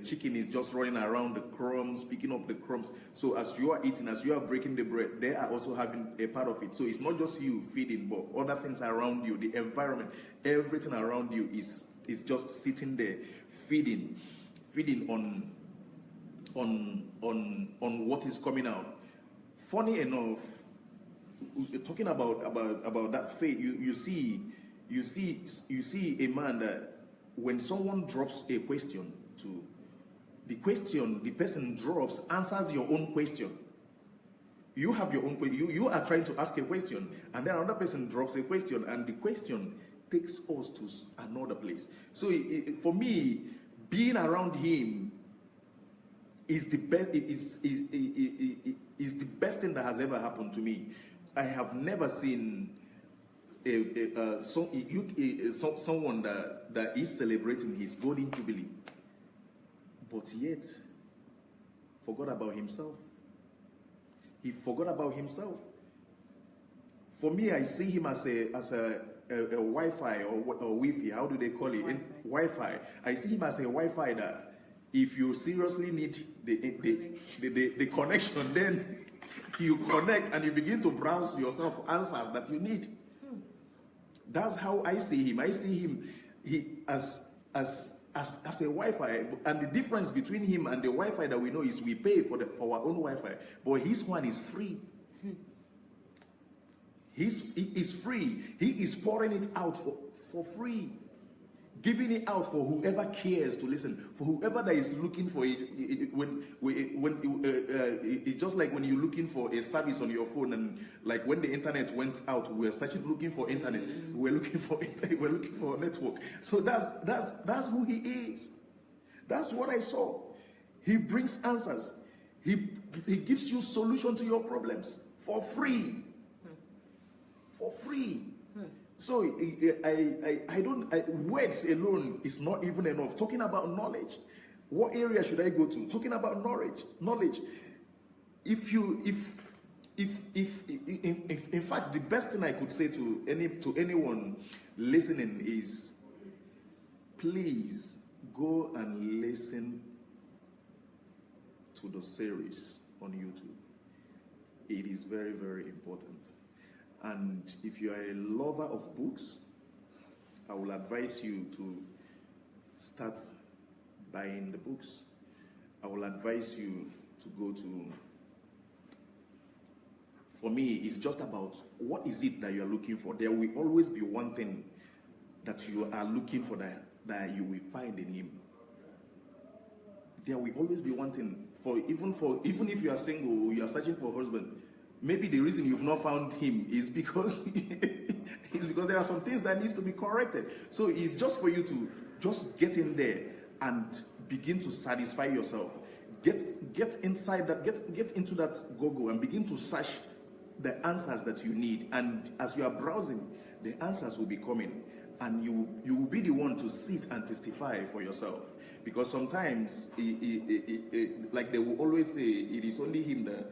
chicken is just running around the crumbs, picking up the crumbs. So as you are eating, as you are breaking the bread, they are also having a part of it. So it's not just you feeding, but other things around you, the environment, everything around you is just sitting there feeding on what is coming out. Funny enough, talking about that faith, you see a man that when someone drops a question to the person drops, answers your own question. You have your own question. You are trying to ask a question, and then another person drops a question, and the question takes us to another place. So for me, being around him is the best. Is the best thing that has ever happened to me. I have never seen someone that is celebrating his golden jubilee, but yet forgot about himself. He forgot about himself. For me, I see him as a Wi-Fi or Wi-Fi. How do they call it? Wi-Fi. I see him as a Wi-Fi that if you seriously need the connection, then you connect and you begin to browse yourself answers that you need. That's how I see him. I see him as a Wi-Fi, and the difference between him and the Wi-Fi that we know is we pay for our own Wi-Fi, but his one is free. He is free. He is pouring it out for free, giving it out for whoever cares to listen, for whoever that is looking for it. It's just like when you're looking for a service on your phone, and like when the internet went out, we were looking for internet. We're looking for internet. We're looking for a network. So that's who he is. That's what I saw. He brings answers. He gives you solution to your problems for free. For free. So words alone is not even enough. Talking about knowledge, what area should I go to? Talking about knowledge. In fact, the best thing I could say to anyone listening is, please go and listen to the series on YouTube. It is very, very important. And if you are a lover of books, I will advise you to start buying the books. I will advise you to go to, for me, it's just about what is it that you are looking for. There will always be one thing that you are looking for that you will find in him. There will always be one thing. Even if you are single, you are searching for a husband, maybe the reason you've not found him is because there are some things that needs to be corrected. So it's just for you to just get in there and begin to satisfy yourself. Get inside that, get into that Google and begin to search the answers that you need. And as you are browsing, the answers will be coming, and you will be the one to sit and testify for yourself. Because sometimes, like they will always say, it is only him that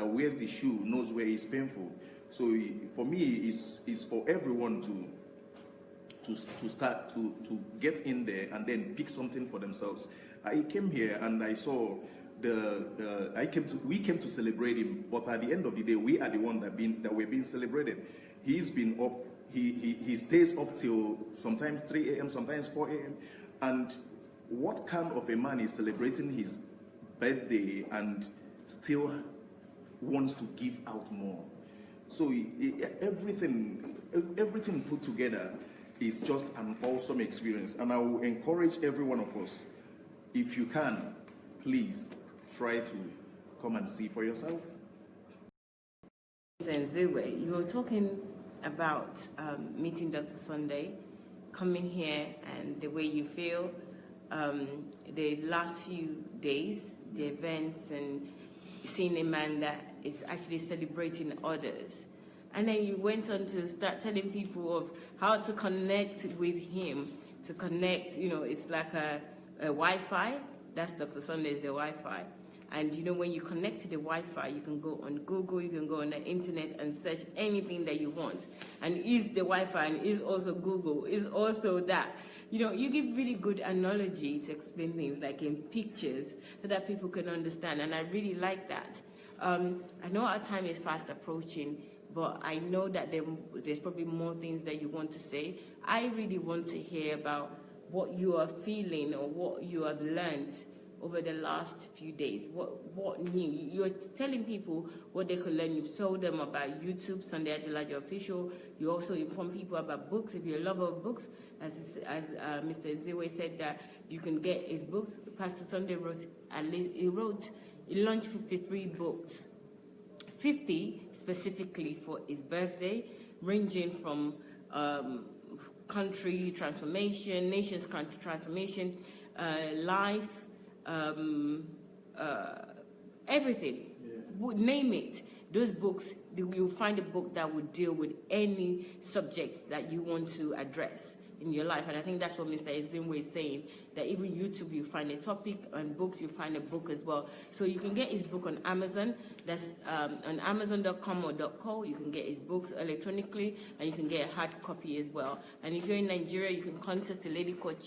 wears the shoe knows where it's painful. So for me, it's for everyone to start to get in there and then pick something for themselves. I came here and I saw we came to celebrate him, but at the end of the day, we are the one that we're being celebrated. He's been up. He stays up till sometimes 3 a.m., sometimes 4 a.m. And what kind of a man is celebrating his birthday and still wants to give out more? So everything put together is just an awesome experience. And I will encourage every one of us, if you can, please try to come and see for yourself. Ezinwa, you were talking about meeting Dr. Sunday, coming here and the way you feel, the last few days, the events, and seeing a man that is actually celebrating others. And then you went on to start telling people of how to connect with him, to connect, it's like a Wi-Fi. That's Dr. Sunday's the Wi-Fi. And when you connect to the Wi-Fi, you can go on Google, you can go on the internet and search anything that you want. And is the Wi-Fi and is also Google, is also that. You give really good analogy to explain things, like in pictures, so that people can understand. And I really like that. I know our time is fast approaching, but I know that there's probably more things that you want to say. I really want to hear about what you are feeling or what you have learned over the last few days. What new? You're telling people what they could learn. You've told them about YouTube, Sunday Adelaja Official. You also inform people about books. If you're a lover of books, as Mr. Ezinwa said, that you can get his books. Pastor Sunday he launched 53 books, 50 specifically for his birthday, ranging from country transformation, nations transformation, life, everything. Yeah. Name it. Those books, you'll find a book that would deal with any subjects that you want to address in your life. And I think that's what Mr. Ezinwa is saying, that even YouTube, you find a topic, and books, you find a book as well. So you can get his book on Amazon. That's on Amazon.com or .co. You can get his books electronically, and you can get a hard copy as well. And if you're in Nigeria, you can contact a lady called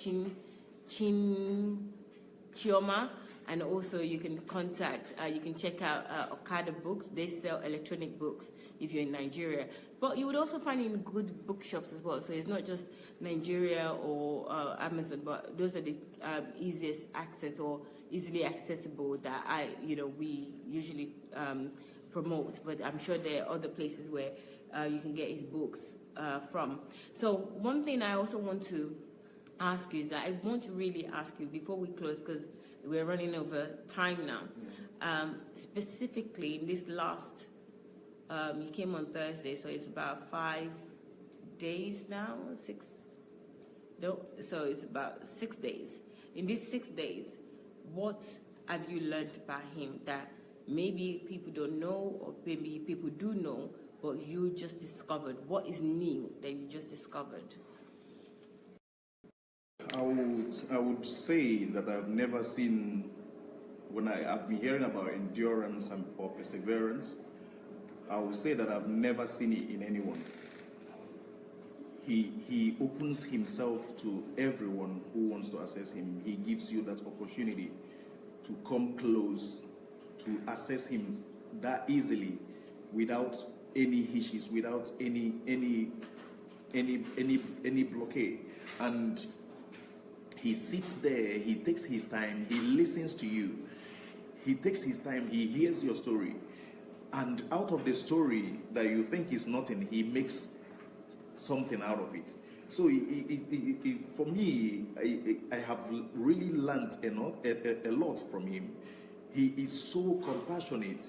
Chioma, and also you can contact, you can check out Okada Books. They sell electronic books if you're in Nigeria. But you would also find in good bookshops as well. So it's not just Nigeria or Amazon, but those are the easiest access or easily accessible that we usually promote. But I'm sure there are other places where you can get his books from. So one thing I also want to ask you is that I want to really ask you before we close, because we're running over time now. Specifically in this last, you came on Thursday, so it's about 5 days now, 6. No, so it's about 6 days. In these 6 days, what have you learned about him that maybe people don't know, or maybe people do know, but you just discovered? What is new that you just discovered? I would say that I've never seen, when I've been hearing about endurance or perseverance, I would say that I've never seen it in anyone. He opens himself to everyone who wants to access him. He gives you that opportunity to come close, to access him that easily, without any hitches, without any blockade. And he sits there, he takes his time, he listens to you. He takes his time, he hears your story. And out of the story that you think is nothing, he makes something out of it. So for me, I have really learned a lot from him. He is so compassionate.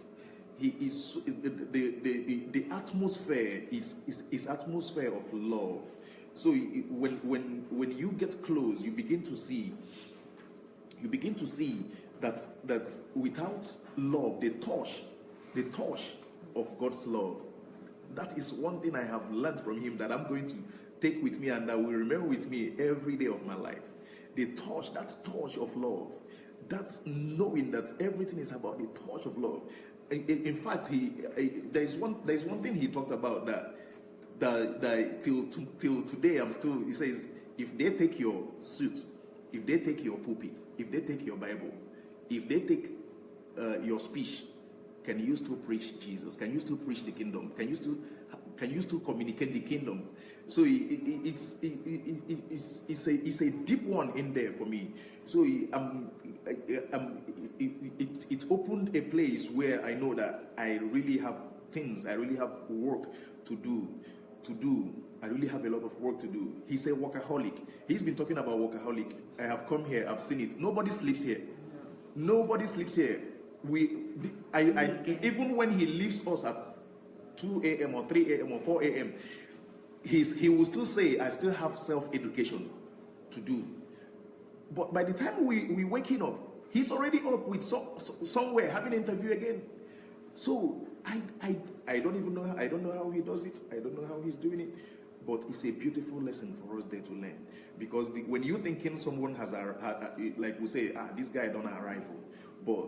He is the atmosphere is atmosphere of love. So when you get close, you begin to see that without love, the touch of God's love, that is one thing I have learned from him that I'm going to take with me and that will remain with me every day of my life. That touch of love, that's knowing that everything is about the touch of love. in fact, there's one thing he talked about that till today I'm still. He says, if they take your suit, if they take your pulpit, if they take your Bible, if they take your speech, can you still preach Jesus? Can you still preach the kingdom? Can you still communicate the kingdom? So it's a deep one in there for me. So it opened a place where I know that I really have things, I really have work to do. I really have a lot of work to do. He's a workaholic. He's been talking about workaholic. I have come here, I've seen it. Nobody sleeps here. Nobody sleeps here. Even when he leaves us at 2 a.m. or 3 a.m. or 4 a.m., he will still say, I still have self-education to do. But by the time we waking up, he's already up with somewhere having an interview again. So I don't even know. I don't know how he does it. I don't know how he's doing it. But it's a beautiful lesson for us there to learn. Because when you're thinking someone has like we say, this guy don't arrive, but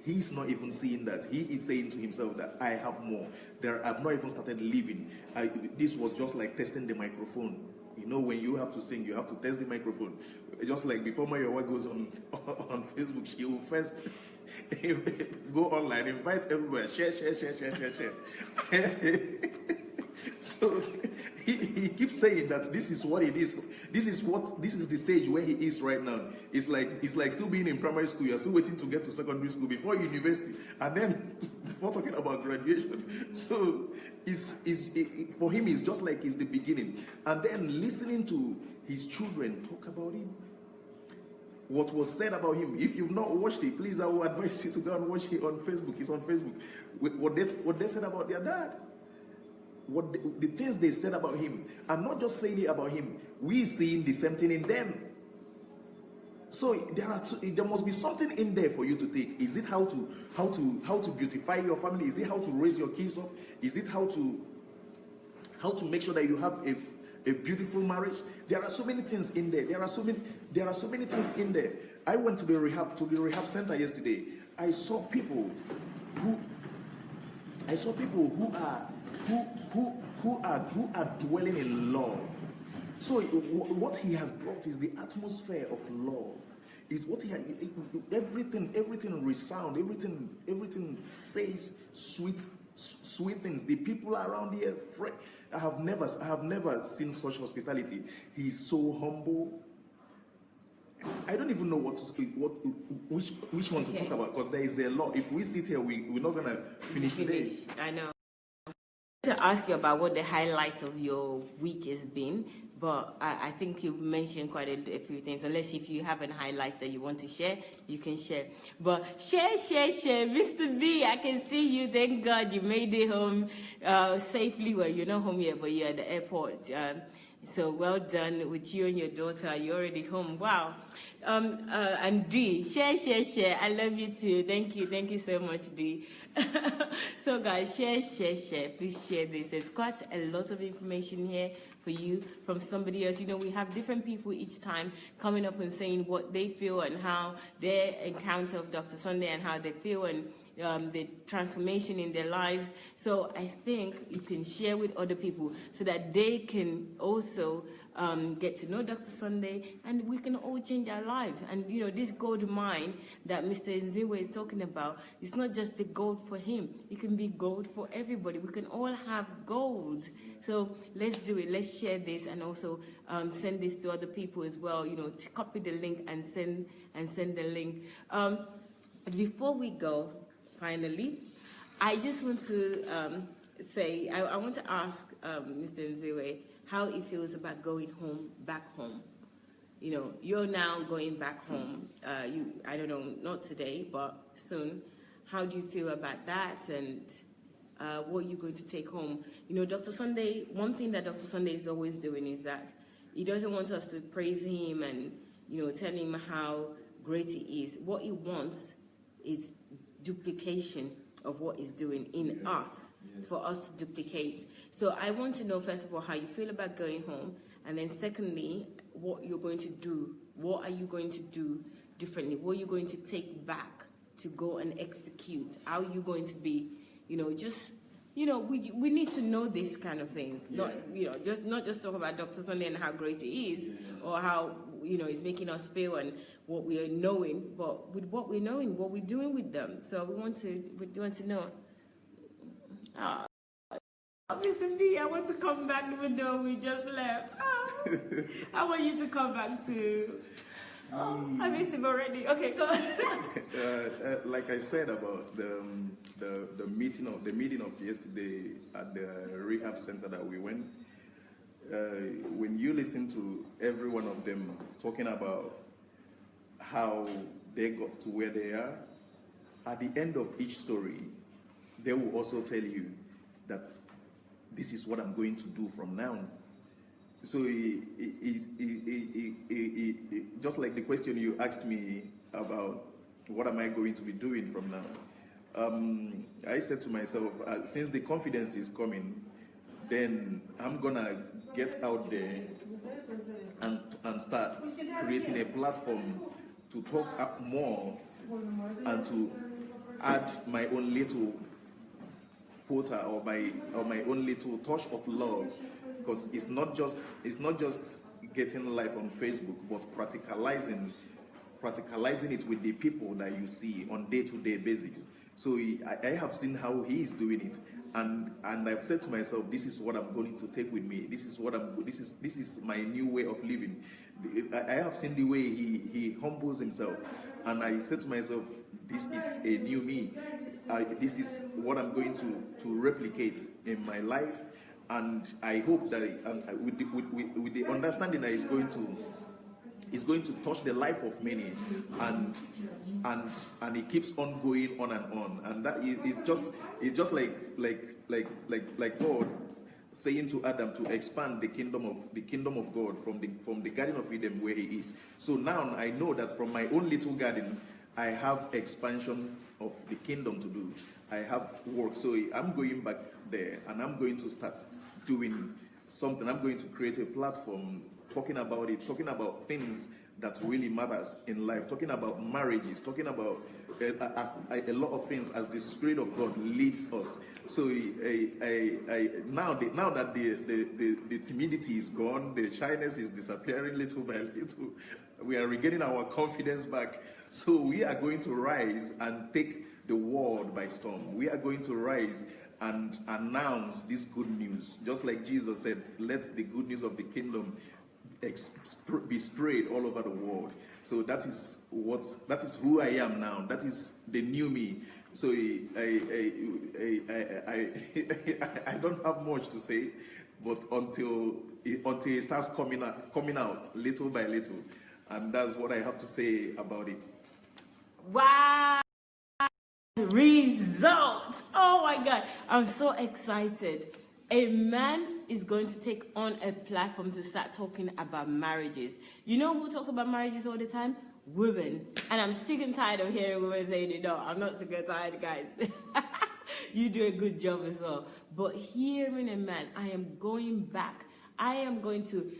he's not even seeing that. He is saying to himself that I have more. I've not even started living. This was just like testing the microphone. You know, when you have to sing, you have to test the microphone. Just like before my wife goes on Facebook, she will first go online, invite everybody, share. So he keeps saying that this is what it is. This is the stage where he is right now. It's like still being in primary school. You're still waiting to get to secondary school before university, and then before talking about graduation. So for him, it's just like it's the beginning. And then listening to his children talk about him, what was said about him. If you've not watched it, please, I will advise you to go and watch it on Facebook. It's on Facebook. What they said about their dad. The things they said about him. I'm not just saying it about him. We seeing the same thing in them. So there must be something in there for you to take. Is it how to beautify your family? Is it how to raise your kids up? Is it how to make sure that you have a beautiful marriage? There are so many things in there. There are so many things in there. I went to the rehab center yesterday. I saw people who are dwelling in love. So what he has brought is the atmosphere of love. Is what he everything resound, everything says sweet things. The people around here, I have never seen such hospitality. He's so humble. I don't even know which one to talk about, because there is a lot. If we sit here, we're not gonna finish today. I know. To ask you about what the highlights of your week has been, but I think you've mentioned quite a few things. Unless if you have a highlight that you want to share, you can share. But share. Mr. B, I can see you. Thank God you made it home safely. Well, you're not home yet, but you're at the airport. So well done with you and your daughter. You're already home. Wow. And D, share. I love you too. Thank you so much, D. So guys, share. Please share this. There's quite a lot of information here for you from somebody else. You know, we have different people each time coming up and saying what they feel and how their encounter of Dr. Sunday and how they feel and the transformation in their lives. So I think you can share with other people so that they can also get to know Dr. Sunday, and we can all change our lives. And you know, this gold mine that Mr. Ezinwa is talking about, it's not just the gold for him. It can be gold for everybody. We can all have gold. So let's do it. Let's share this, and also send this to other people as well. You know, to copy the link and send the link. But before we go, finally, I just want to say, I want to ask Mr. Ezinwa how he feels about going back home. You know, you're now going back home. I don't know, not today, but soon. How do you feel about that, and what are you going to take home? You know, Dr. Sunday, one thing that Dr. Sunday is always doing is that he doesn't want us to praise him and, you know, tell him how great he is. What he wants is duplication of what he's doing in us, for us to duplicate. So I want to know, first of all, how you feel about going home, and then secondly, what you're going to do. What are you going to do differently? What are you going to take back to go and execute? How are you going to be, just, we need to know these kind of things. Yeah. Not just talk about Dr. Sunday and how great he is, or how, he's making us feel and what we are knowing, but with what we're knowing, what we're doing with them. So we want to know. Mr. B, I want to come back even though we just left. I want you to come back too. I miss him already. Okay, go on. Like I said about the meeting of yesterday at the rehab center that we went, when you listen to every one of them talking about how they got to where they are, at the end of each story, they will also tell you that this is what I'm going to do from now. So just like the question you asked me about what am I going to be doing from now, I said to myself, since the confidence is coming, then I'm gonna get out there and start creating a platform to talk up more and to add my own little quota or my own little touch of love, because it's not just getting life on Facebook, but practicalizing it with the people that you see on day-to-day basis. So I have seen how he is doing it, and I've said to myself, this is what I'm going to take with me. This is my new way of living. I have seen the way he humbles himself, and I said to myself, this is a new me. This is what I'm going to replicate in my life, and I hope that with the understanding that it's going to touch the life of many, and it keeps on going on and on, and that it's just like God saying to Adam to expand the kingdom of God from the Garden of Eden where he is. So now I know that from my own little garden, I have expansion of the kingdom to do. I have work. So I'm going back there and I'm going to start doing something. I'm going to create a platform talking about things that really matters in life, talking about marriages, talking about a lot of things as the Spirit of God leads us. So now that the timidity is gone, the shyness is disappearing little by little, we are regaining our confidence back. So we are going to rise and take the world by storm. We are going to rise and announce this good news. Just like Jesus said, let the good news of the kingdom be sprayed all over the world. So that is who I am now. That is the new me. So I don't have much to say, but until it starts coming out little by little, and that's what I have to say about it. Wow! Results! Oh my God, I'm so excited. A man is going to take on a platform to start talking about marriages. You know who talks about marriages all the time? Women. And I'm sick and tired of hearing women saying, no, I'm not sick and tired, guys. You do a good job as well. But hearing a man, I am going back. I am going to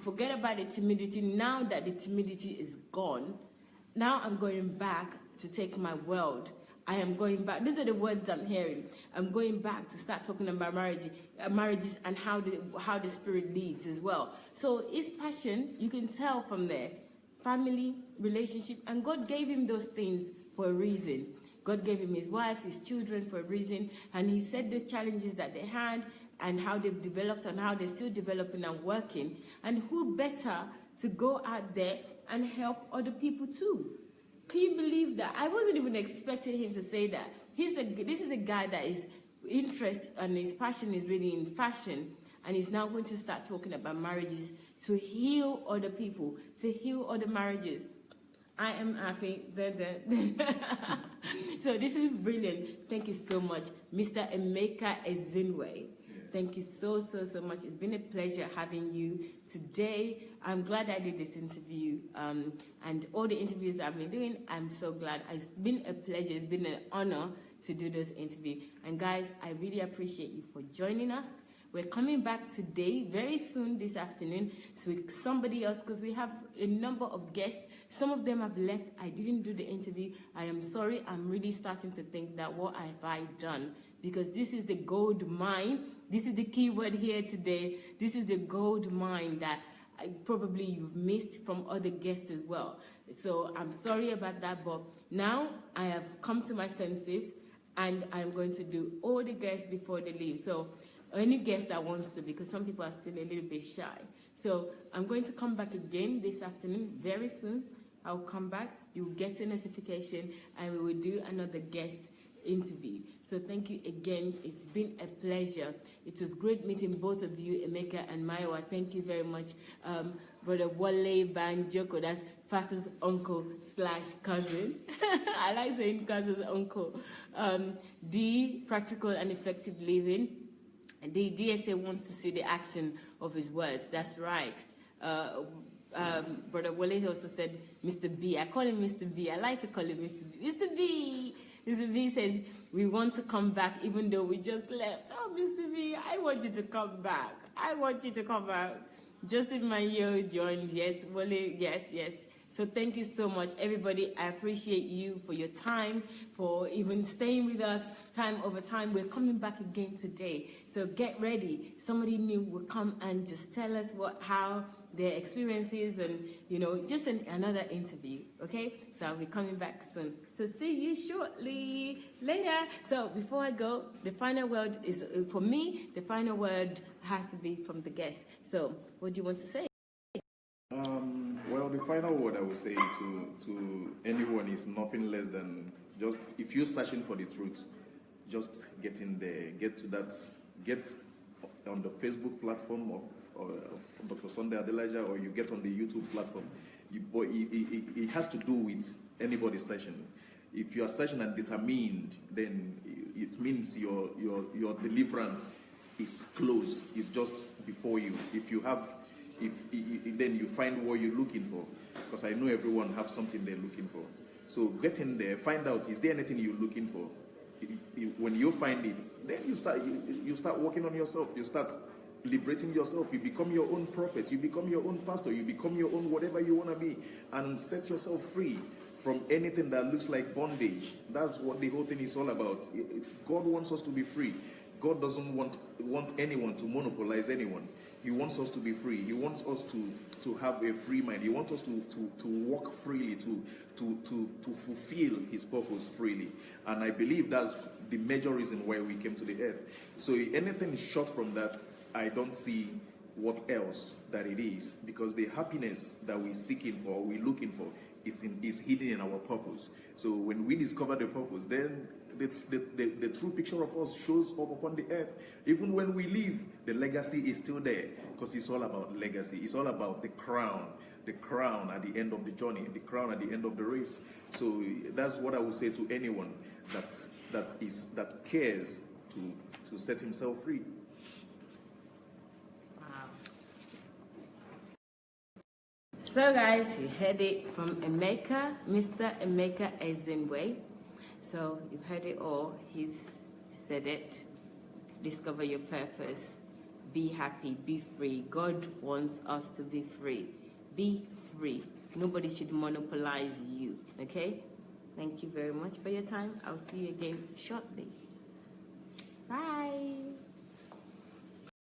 forget about the timidity. Now that the timidity is gone, now I'm going back to take my world. I am going back. These are the words I'm hearing. I'm going back to start talking about marriages and how the Spirit leads as well. So his passion, you can tell from there, family, relationship, and God gave him those things for a reason. God gave him his wife, his children for a reason, and he said the challenges that they had and how they've developed and how they're still developing and working. And who better to go out there and help other people too? Can you believe that? I wasn't even expecting him to say that. This is a guy that is interested and his passion is really in fashion, and he's now going to start talking about marriages to heal other people, to heal other marriages. I am happy. So this is brilliant. Thank you so much, Mr. Emeka Ezinwa. Thank you so much. It's been a pleasure having you today. I'm glad I did this interview, and all the interviews I've been doing, I'm so glad. It's been a pleasure. It's been an honor to do this interview. And guys, I really appreciate you for joining us. We're coming back today, very soon this afternoon, so with somebody else, because we have a number of guests. Some of them have left. I didn't do the interview. I am sorry. I'm really starting to think that what have I done? Because this is the gold mine. This is the key word here today. This is the gold mine that probably you've missed from other guests as well. So I'm sorry about that, but now I have come to my senses, and I'm going to do all the guests before they leave. So any guest that wants to, because some people are still a little bit shy. So I'm going to come back again this afternoon, very soon. I'll come back, you'll get a notification, and we will do another guest interview. So thank you again. It's been a pleasure. It was great meeting both of you, Emeka and Maiwa. Thank you very much. Brother Wale Banjoko, that's Faster's uncle / cousin. I like saying cousin's uncle. D, practical and effective living. The DSA wants to see the action of his words. That's right. Brother Wale also said Mr. B. I call him Mr. B. I like to call him Mr. B. Mr. B. Mr. B says, we want to come back even though we just left. Oh, Mr. B, I want you to come back. I want you to come back. Justin Mayo joined. Yes, Wale, yes, yes. So thank you so much, everybody. I appreciate you for your time, for even staying with us time over time. We're coming back again today. So get ready. Somebody new will come and just tell us how their experiences and, just another interview, okay? So I'll be coming back soon. So see you shortly. Later. So before I go, the final word is, for me, the final word has to be from the guest. So what do you want to say? Well, the final word I would say to anyone is nothing less than just, if you're searching for the truth, just get in there, get on the Facebook platform of Dr. Sunday Adelaja, or you get on the YouTube platform. It has to do with anybody's session. If you are searching and determined, then it means your deliverance is close, it's just before you. Then you find what you're looking for, because I know everyone have something they're looking for. So get in there, find out, is there anything you're looking for? When you find it, then you start working on yourself. You start liberating yourself. You become your own prophet. You become your own pastor. You become your own whatever you want to be, and set yourself free from anything that looks like bondage. That's what the whole thing is all about. God wants us to be free. God doesn't want anyone to monopolize anyone. He wants us to be free. He wants us to have a free mind. He wants us to walk freely, to fulfill his purpose freely. And I believe that's the major reason why we came to the earth. So anything short from that, I don't see what else that it is, because the happiness that we're seeking for, we're looking for, is hidden in our purpose. So when we discover the purpose, then the true picture of us shows up upon the earth. Even when we leave, the legacy is still there, because it's all about legacy. It's all about the crown at the end of the journey, the crown at the end of the race. So that's what I would say to anyone that cares to set himself free. So guys, you heard it from Emeka, Mr. Emeka Ezinwa. So you've heard it all. He's said it. Discover your purpose. Be happy. Be free. God wants us to be free. Be free. Nobody should monopolize you. Okay? Thank you very much for your time. I'll see you again shortly. Bye.